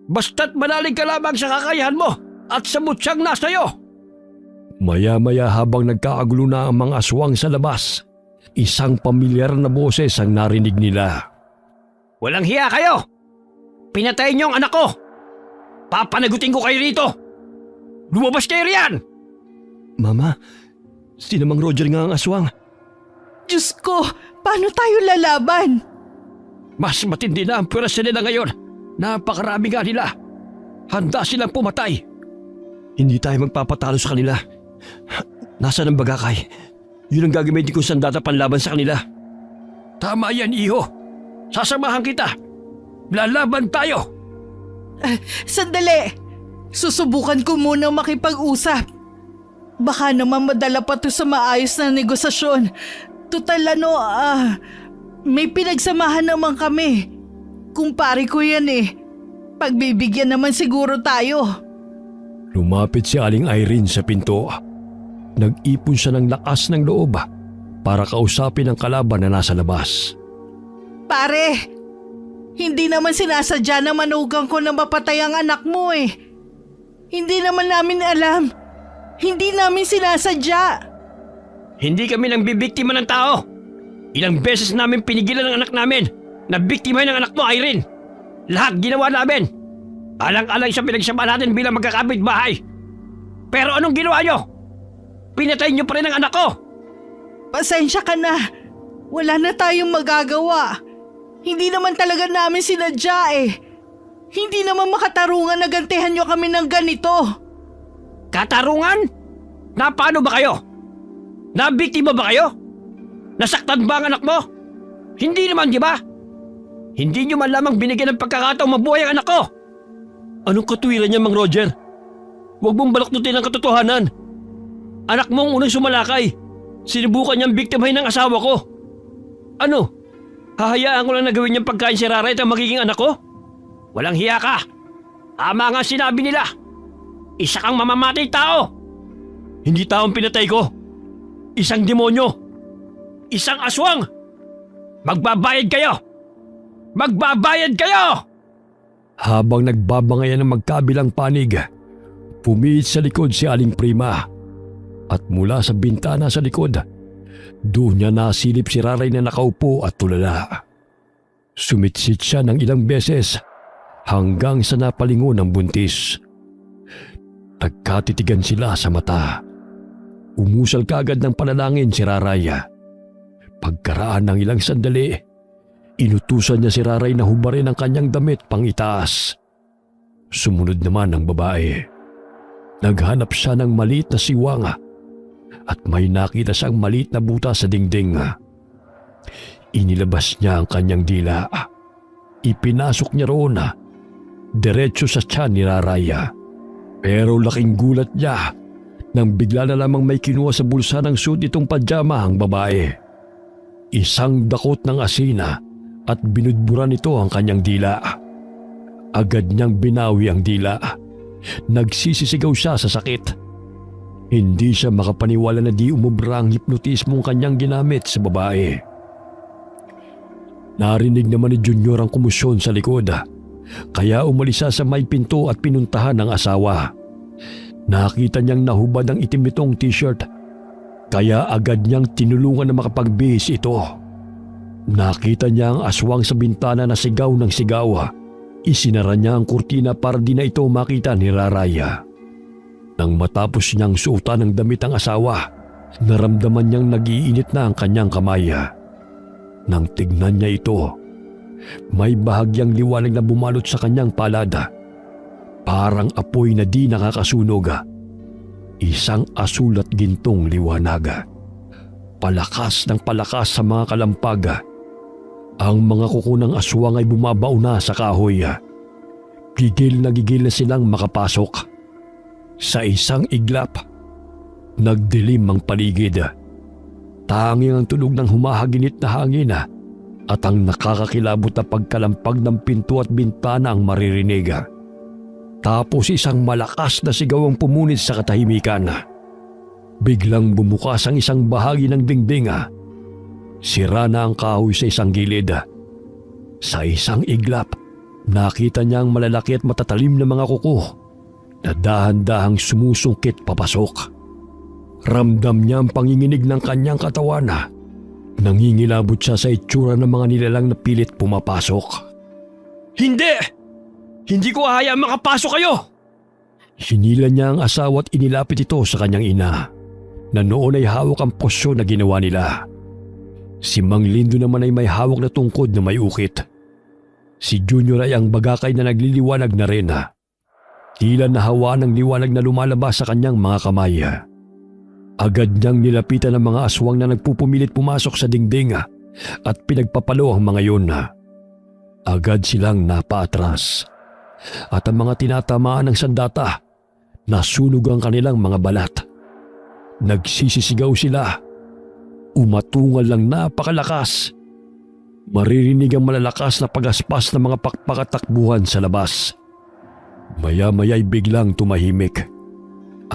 Basta't manalig ka lamang sa kakayahan mo at sa mutsyang nasa iyo! Maya-maya habang nagkakagulo na ang mga aswang sa labas, isang pamilyar na boses ang narinig nila. Walang hiya kayo! Pinatay niyo ang anak ko! Papanagutin ko kayo rito! Lumabas kayo riyan! Mama, si Mang Roger nga ang aswang. Diyos ko, paano tayo lalaban? Mas matindi na ang pwersa nila ngayon. Napakarami nga nila. Handa silang pumatay. Hindi tayo magpapatalo sa kanila. Nasaan ang bagakay? Yun ang gagamitin ko sandata panlaban sa kanila. Tama yan, iho. Sasamahan kita. Lalaban tayo. Sandali! Susubukan ko muna makipag-usap. Baka naman madala pa to sa maayos na negosasyon. Tutal may pinagsamahan naman kami. Kumpare ko yan eh. Pagbibigyan naman siguro tayo. Lumapit si Aling Irene sa pinto. Nag-ipon siya ng lakas ng loob para kausapin ang kalaban na nasa labas. Pare, hindi naman sinasadya na manugang ko na mapatay ang anak mo eh. Hindi naman namin alam. Hindi namin sinasadya. Hindi kami nang bibiktima ng tao. Ilang beses namin pinigilan ang anak namin na biktimahin ng anak mo, Irene. Lahat ginawa namin. Alang-alang sa pinagsama natin bilang magkakapit bahay. Pero anong ginawa nyo? Pinatay nyo pa rin ang anak ko. Pasensya ka na. Wala na tayong magagawa. Hindi naman talaga namin sinadya eh. Hindi naman makatarungan na gantihan nyo kami ng ganito. Katarungan? Na paano ba kayo? Nabiktima ba kayo? Nasaktan ba ang anak mo? Hindi naman, di ba? Hindi nyo man lamang binigyan ng pagkakataong mabuhay ang anak ko. Anong katuwiran niya, Mang Roger? Huwag mong balaktutin ang katotohanan. Anak mo ang unang sumalakay. Sinubukan niyang biktimahin ng asawa ko. Ano? Hahayaan ko lang na gawin niyang pagkain si Raray at ang magiging anak ko? Walang hiya ka. Tama nga sinabi nila. Isa kang mamamatay tao. Hindi taong pinatay ko. Isang demonyo. Isang aswang. Magbabayad kayo. Magbabayad kayo! Habang nagbabangayan ng magkabilang panig, pumihit sa likod si Aling Prima. At mula sa bintana sa likod, doon niya nasilip si Raray na nakaupo at tulala. Sumitsit siya ng ilang beses hanggang sa napalingon ng buntis. Nagkatitigan sila sa mata. Umusal kaagad ng panalangin si Raray. Pagkaraan ng ilang sandali, inutusan niya si Raray na hubarin ang kanyang damit pang itaas. Sumunod naman ang babae. Naghanap siya ng maliit na siwang at may nakita siyang maliit na buta sa dingding. Inilabas niya ang kanyang dila. Ipinasok niya roon diretso sa tiyan ni Raray. Pero laking gulat niya nang bigla na lamang may kinuha sa bulsa ng suit itong pajama ang babae. Isang dakot ng asina at binudburan nito ang kanyang dila. Agad niyang binawi ang dila. Nagsisisigaw siya sa sakit. Hindi siya makapaniwala na di umubra ang hipnotismong kanyang ginamit sa babae. Narinig naman ni Junior ang kumusyon sa likod. Kaya umalis siya sa may pinto at pinuntahan ng asawa. Nakita niyang nahubad ang itim nitong t-shirt. Kaya agad niyang tinulungan na makapagbihis ito. Nakita niya ang aswang sa bintana na sigaw ng sigaw. Isinara niya ang kurtina para di na ito makita ni Raray. Nang matapos niyang suotan ng damit ang asawa, naramdaman niyang nag-iinit na ang kanyang kamay. Nang tignan niya ito, may bahagyang liwanag na bumalot sa kanyang palada. Parang apoy na di nakakasunog. Isang asul at gintong liwanag. Palakas ng palakas sa mga kalampag. Ang mga kuko ng aswang ay bumabaw na sa kahoy. Gigil na silang makapasok. Sa isang iglap, nagdilim ang paligid. Tanging ang tunog ng humahaginit na hangin at ang nakakakilabot na pagkalampag ng pinto at bintana ang maririnig. Tapos isang malakas na sigaw ang pumunit sa katahimikan. Biglang bumukas ang isang bahagi ng dingding. Sira na ang kahoy sa isang gilid. Sa isang iglap, nakita niya ang malalaki at matatalim na mga kuko na dahan-dahang sumusungkit papasok. Ramdam niya ang panginginig ng kanyang katawan. Nangingilabot siya sa itsura ng mga nilalang na pilit pumapasok. Hindi! Hindi ko hahayaang makapasok kayo! Hinila niya ang asawa at inilapit ito sa kanyang ina na noon ay hawak ang posyo na ginawa nila. Si Mang Lindo naman ay may hawak na tungkod na may ukit. Si Junior ay ang bagakay na nagliliwanag na rin. Tila nahawa ng liwanag na lumalabas sa kanyang mga kamay. Agad niyang nilapitan ang mga aswang na nagpupumilit pumasok sa dingding at pinagpapalo ang mga yun. Agad silang napaatras at ang mga tinatamaan ng sandata nasunog ang kanilang mga balat. Nagsisisigaw sila. Umatungal lang napakalakas. Maririnig ang malalakas na pagaspas ng mga pakpak at takbuhan sa labas. Maya-maya'y biglang tumahimik.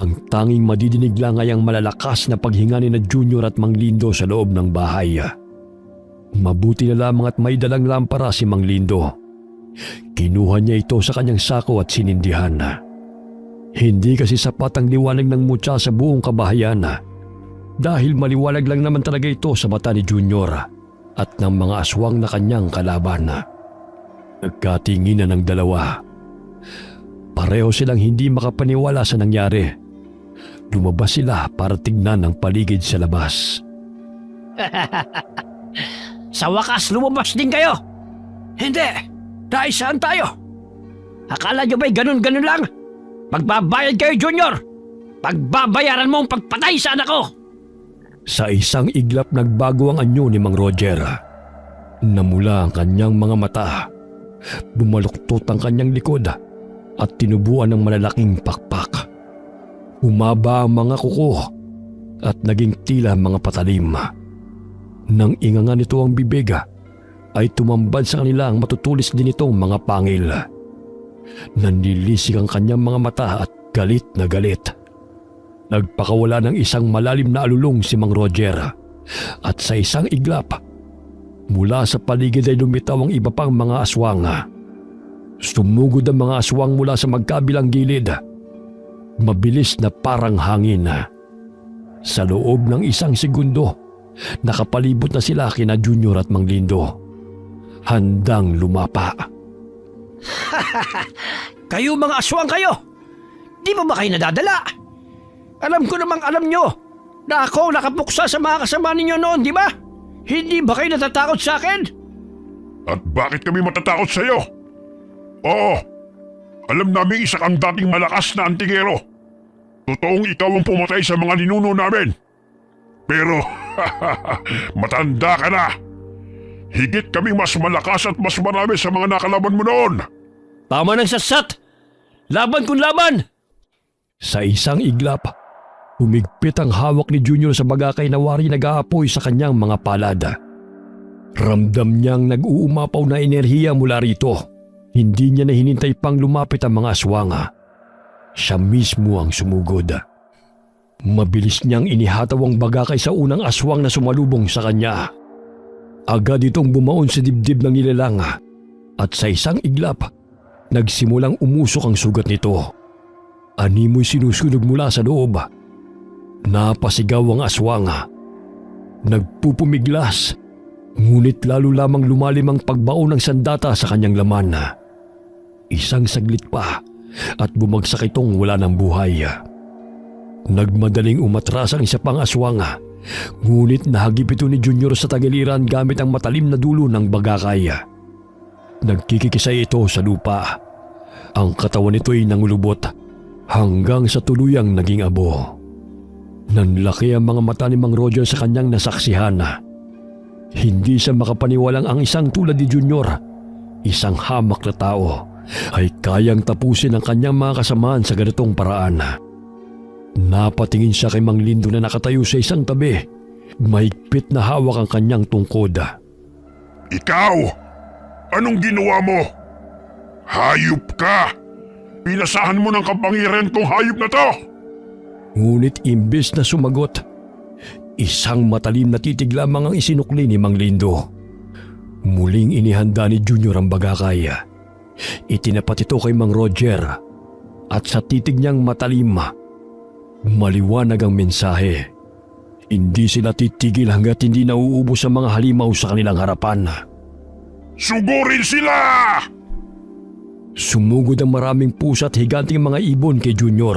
Ang tanging madidinig lang ay ang malalakas na paghinga ni na Junior at Mang Lindo sa loob ng bahay. Mabuti na lamang at may dalang lampara si Mang Lindo. Kinuha niya ito sa kanyang sako at sinindihan. Hindi kasi sapat ang liwanag ng mutya sa buong kabahayan dahil maliwanag lang naman talaga ito sa mata ni Junior at ng mga aswang na kanyang kalaban. Nagkatinginan ng dalawa. Pareho silang hindi makapaniwala sa nangyari. Lumabas sila para tignan ang paligid sa labas. Sa wakas, lumabas din kayo! Hindi! Dahil saan tayo? Akala nyo ba'y ganun-ganun lang? Magbabayad kayo, Junior! Pagbabayaran mo ang pagpatay sa anak ko! Sa isang iglap nagbago ang anyo ni Mang Roger. Namula ang kanyang mga mata. Bumaluktot ang kanyang likod at tinubuan ng malalaking pakpak. Humaba ang mga kuko at naging tila mga patalim. Nang inganga nito ang bibig, ay tumambad sa kanila ang matutulis din itong mga pangil. Nanlilisik ang kanyang mga mata at galit na galit. Nagpakawala ng isang malalim na alulong si Mang Roger at sa isang iglap, mula sa paligid ay lumitaw ang iba pang mga aswang. Sumugod ang mga aswang mula sa magkabilang gilid. Mabilis na parang hangin. Sa loob ng isang segundo, nakapalibot na sila kina Junior at Mang Lindo. Handang lumapa. Kayo mga aswang kayo! Di ba kayo nadadala? Alam ko namang alam nyo na ako nakapuksa sa mga kasama ninyo noon, di ba? Hindi ba kayo natatakot sa akin? At bakit kami matatakot sa iyo? Oo, alam namin isa kang dating malakas na antigero. Totoong ikaw ang pumatay sa mga ninuno namin. Pero, matanda ka na. Higit kaming mas malakas at mas marami sa mga nakalaban mo noon. Tama ng sasat! Laban kung laban! Sa isang iglap, humigpit ang hawak ni Junior sa bagakay na wari nag-aapoy sa kanyang mga palad. Ramdam niyang nag-uumapaw na enerhiya mula rito. Hindi niya na hinintay pang lumapit ang mga aswang. Siya mismo ang sumugod. Mabilis niyang inihataw ang bagakay sa unang aswang na sumalubong sa kanya. Agad itong bumaon sa dibdib ng nilalang at sa isang iglap, nagsimulang umusok ang sugat nito. Animoy sinusunog mula sa loob. Napasigaw ang aswang. Nagpupumiglas, ngunit lalo lamang lumalim ang pagbaon ng sandata sa kanyang laman. Isang saglit pa at bumagsak itong wala ng buhay. Nagmadaling umatras ang isa pang aswang, ngunit nahagip ito ni Junior sa tagiliran gamit ang matalim na dulo ng bagakay. Nagkikikisay ito sa lupa. Ang katawan nito'y nangulubot hanggang sa tuluyang naging abo. Nanlaki ang mga mata ni Mang Roger sa kanyang nasaksihan. Hindi siya makapaniwalang ang isang tulad ni Junior, isang hamak na tao, ay kayang tapusin ang kanyang mga kasamaan sa ganitong paraan. Napatingin siya kay Mang Lindo na nakatayo sa isang tabi. Mahigpit na hawak ang kanyang tungkod. Ikaw! Anong ginawa mo? Hayop ka! Pinasahan mo ng kapangyarihan tong hayop na to! Ngunit imbes na sumagot, Isang matalim na titig lamang ang isinukli ni Mang Lindo. Muling inihanda ni Junior ang bagakay. Itinapat ito kay Mang Roger at sa titig niyang matalim, maliwanag ang mensahe. Hindi sila titigil hanggat hindi nauubos ang mga halimaw sa kanilang harapan. Sugurin sila! Sumugod ang maraming pusa at higanting mga ibon kay Junior.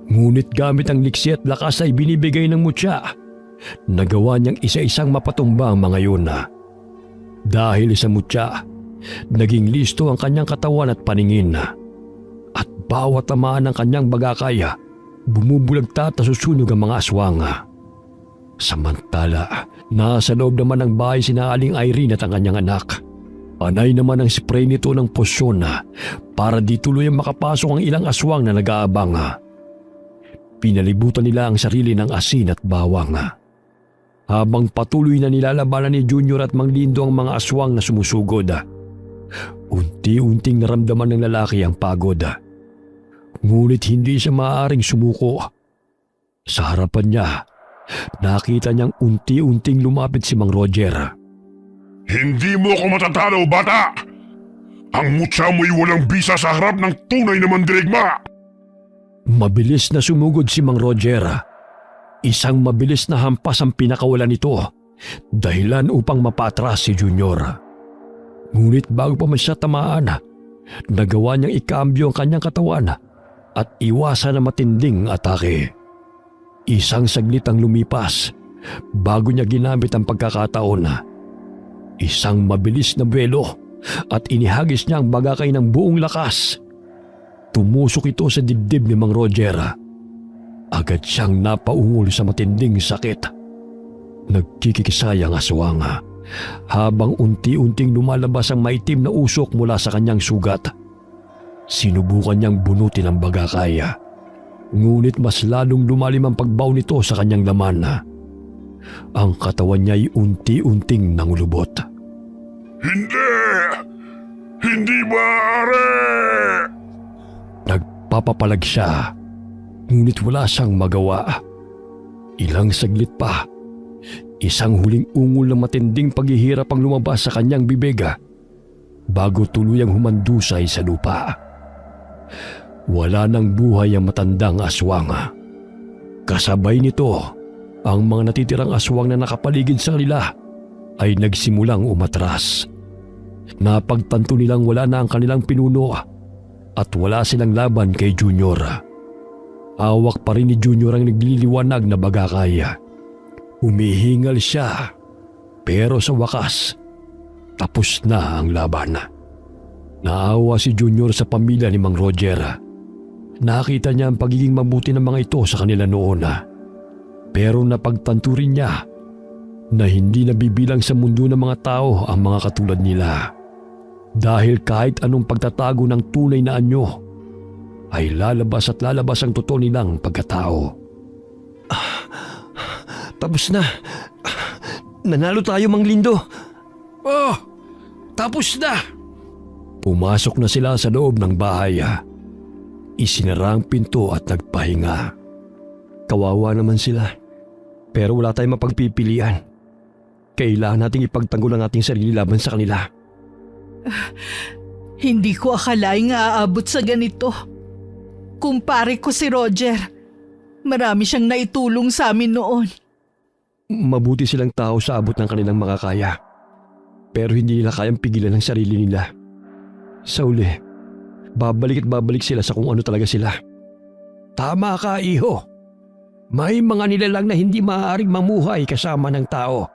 Ngunit gamit ang liksi at lakas ay binibigay ng mutya, nagawa niyang isa-isang mapatumba ang mga yun. Dahil sa mutya, naging listo ang kanyang katawan at paningin. At bawat tamaan ng kanyang bagakaya, bumubulagta at nasusunog ang mga aswang. Samantala, nasa loob naman ng bahay sina Aling Irene at ang kanyang anak. Panay naman ang spray nito ng posyon para di tuluyang makapasok ang ilang aswang na nag-aabang. Pinalibutan nila ang sarili ng asin at bawang. Habang patuloy na nilalabanan ni Junior at Mang Lindo ang mga aswang na sumusugod, unti-unting naramdaman ng lalaki ang pagod. Ngunit hindi siya maaaring sumuko. Sa harapan niya, nakita niyang unti-unting lumapit si Mang Roger. Hindi mo ako matatalo, bata! Ang mutya mo'y walang bisa sa harap ng tunay na mandirigma! Mabilis na sumugod si Mang Roger. Isang mabilis na hampas ang pinakawalan nito, dahilan upang mapatras si Junior. Ngunit bago pa man siya tamaan, nagawa niyang ikambyo ang kanyang katawan at iwasan ang matinding atake. Isang saglit ang lumipas bago niya ginamit ang pagkakataon. Isang mabilis na buwelo at inihagis niya ang bagakay ng buong lakas. Tumusok ito sa dibdib ni Mang Roger. Agad siyang napaungol sa matinding sakit. Nagkikisay ang aswang habang unti-unting lumalabas ang maitim na usok mula sa kanyang sugat. Sinubukan niyang bunutin ang bagakay. Ngunit mas lalong lumalim ang pagbaw nito sa kanyang laman. Ang katawan niya ay unti-unting nangulubot. Hindi! Hindi maaari! Nagpapapalag siya, ngunit wala siyang magawa. Ilang saglit pa, isang huling ungol ng matinding paghihirap ang lumabas sa kanyang bibig bago tuluyang humandusay sa lupa. Wala nang buhay ang matandang aswang. Kasabay nito, ang mga natitirang aswang na nakapaligid sa kanila ay nagsimulang umatras. Napagtanto nilang wala na ang kanilang pinuno at wala silang laban kay Junior. Hawak pa rin ni Junior ang nagliliwanag na bagakay. Humihingal siya, pero sa wakas, tapos na ang laban. Naawa si Junior sa pamilya ni Mang Roger. Nakita niya ang pagiging mabuti ng mga ito sa kanila noon. Pero napagtanto rin niya na hindi nabibilang sa mundo ng mga tao ang mga katulad nila. Dahil kahit anong pagtatago ng tunay na anyo, ay lalabas at lalabas ang totoo nilang pagkatao. Tapos na. Nanalo tayo, Mang Lindo. Oh, tapos na! Pumasok na sila sa loob ng bahay. Isinara ang pinto at nagpahinga. Kawawa naman sila. Pero wala tayong mapagpipilian. Kailangan nating ipagtanggol ang ating sarili laban sa kanila. Hindi ko akalaing aabot sa ganito. Kumpare ko si Roger. Marami siyang naitulong sa amin noon. Mabuti silang tao sa abot ng kanilang makakaya. Pero hindi nila kayang pigilan ang sarili nila. Sa uli, babalik at babalik sila sa kung ano talaga sila. Tama ka, iho. May mga nilalang na hindi maaaring mamuhay kasama ng tao.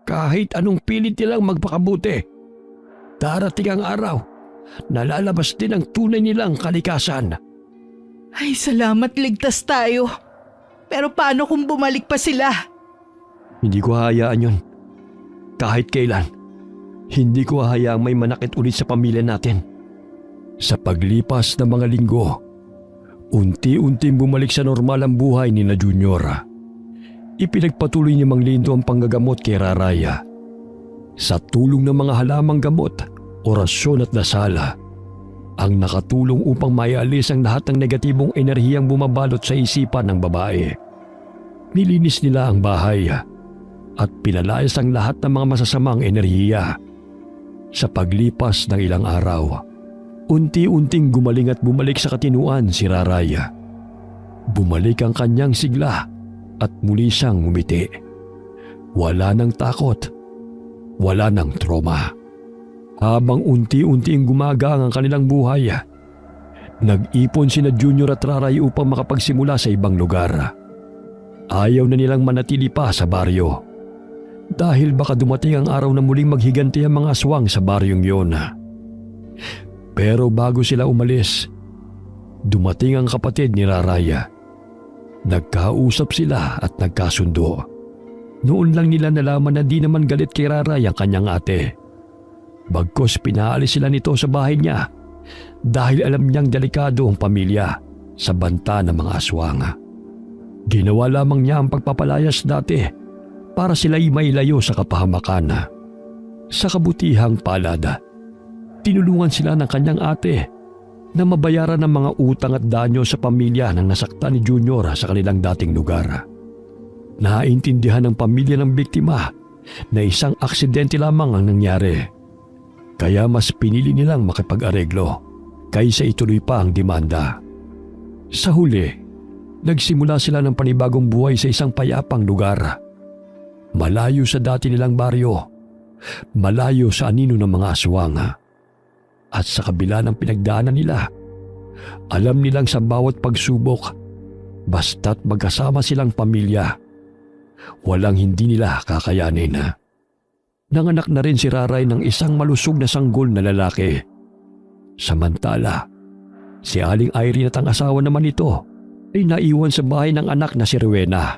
Kahit anong pilit nilang magpakabuti. Darating ang araw na lalabas din ang tunay nilang kalikasan. Ay, salamat ligtas tayo. Pero paano kung bumalik pa sila? Hindi ko hahayaan yun. Kahit kailan, hindi ko hahayaang may manakit ulit sa pamilya natin. Sa paglipas ng mga linggo, unti-unting bumalik sa normal ang buhay ni na Junior. Ipinagpatuloy ni Mang Lindo ang panggagamot kay Raraya. Sa tulong ng mga halamang gamot, orasyon at dasala, ang nakatulong upang maialis ang lahat ng negatibong enerhiyang bumabalot sa isipan ng babae. Nilinis nila ang bahay at pinalayas ang lahat ng mga masasamang enerhiya. Sa paglipas ng ilang araw, unti-unting gumaling at bumalik sa katinuan si Raray. Bumalik ang kanyang sigla at muli siyang ngumiti. Wala nang takot, wala nang trauma. Habang unti-unting gumagang ang kanilang buhay, nag-ipon sina Junior at Raray upang makapagsimula sa ibang lugar. Ayaw na nilang manatili pa sa baryo dahil baka dumating ang araw na muling maghiganti ang mga aswang sa baryong yun. Pero bago sila umalis, dumating ang kapatid ni Raray. Nagkausap sila at nagkasundo. Noon lang nila nalaman na di naman galit kay Raray ang kanyang ate. Bagkos pinaalis sila nito sa bahay niya dahil alam niyang delikado ang pamilya sa banta ng mga aswang. Ginawa lamang niya ang pagpapalayas dati para sila'y mailayo sa kapahamakan. Sa kabutihang palad, tinulungan sila ng kanyang ate na mabayaran ang mga utang at danyo sa pamilya ng nasaktan ni Junior sa kanilang dating lugar. Naintindihan ng pamilya ng biktima na isang aksidente lamang ang nangyari. Kaya mas pinili nilang makipag-areglo kaysa ituloy pa ang demanda. Sa huli, nagsimula sila ng panibagong buhay sa isang payapang lugar. Malayo sa dati nilang baryo, malayo sa anino ng mga aswang. At sa kabila ng pinagdaanan nila, alam nilang sa bawat pagsubok, basta't magkasama silang pamilya, walang hindi nila kakayanin. Nanganak na rin si Raray ng isang malusog na sanggol na lalaki. Samantala, si Aling Irene at ang asawa naman nito ay naiwan sa bahay ng anak na si Rowena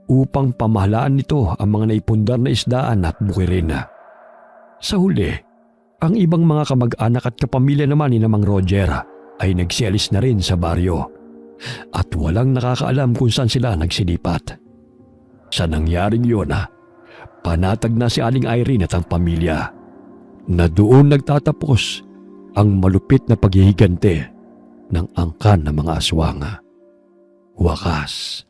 upang pamahalaan nito ang mga naipundar na isdaan at bukirin. Sa huli, ang ibang mga kamag-anak at kapamilya naman ni Mang Roger ay nagsialis na rin sa baryo at walang nakakaalam kung saan sila nagsilipat. Sa nangyaring yun, panatag na si Aling Irene at ang pamilya na doon nagtatapos ang malupit na paghihigante ng angkan ng mga aswang. Wakas.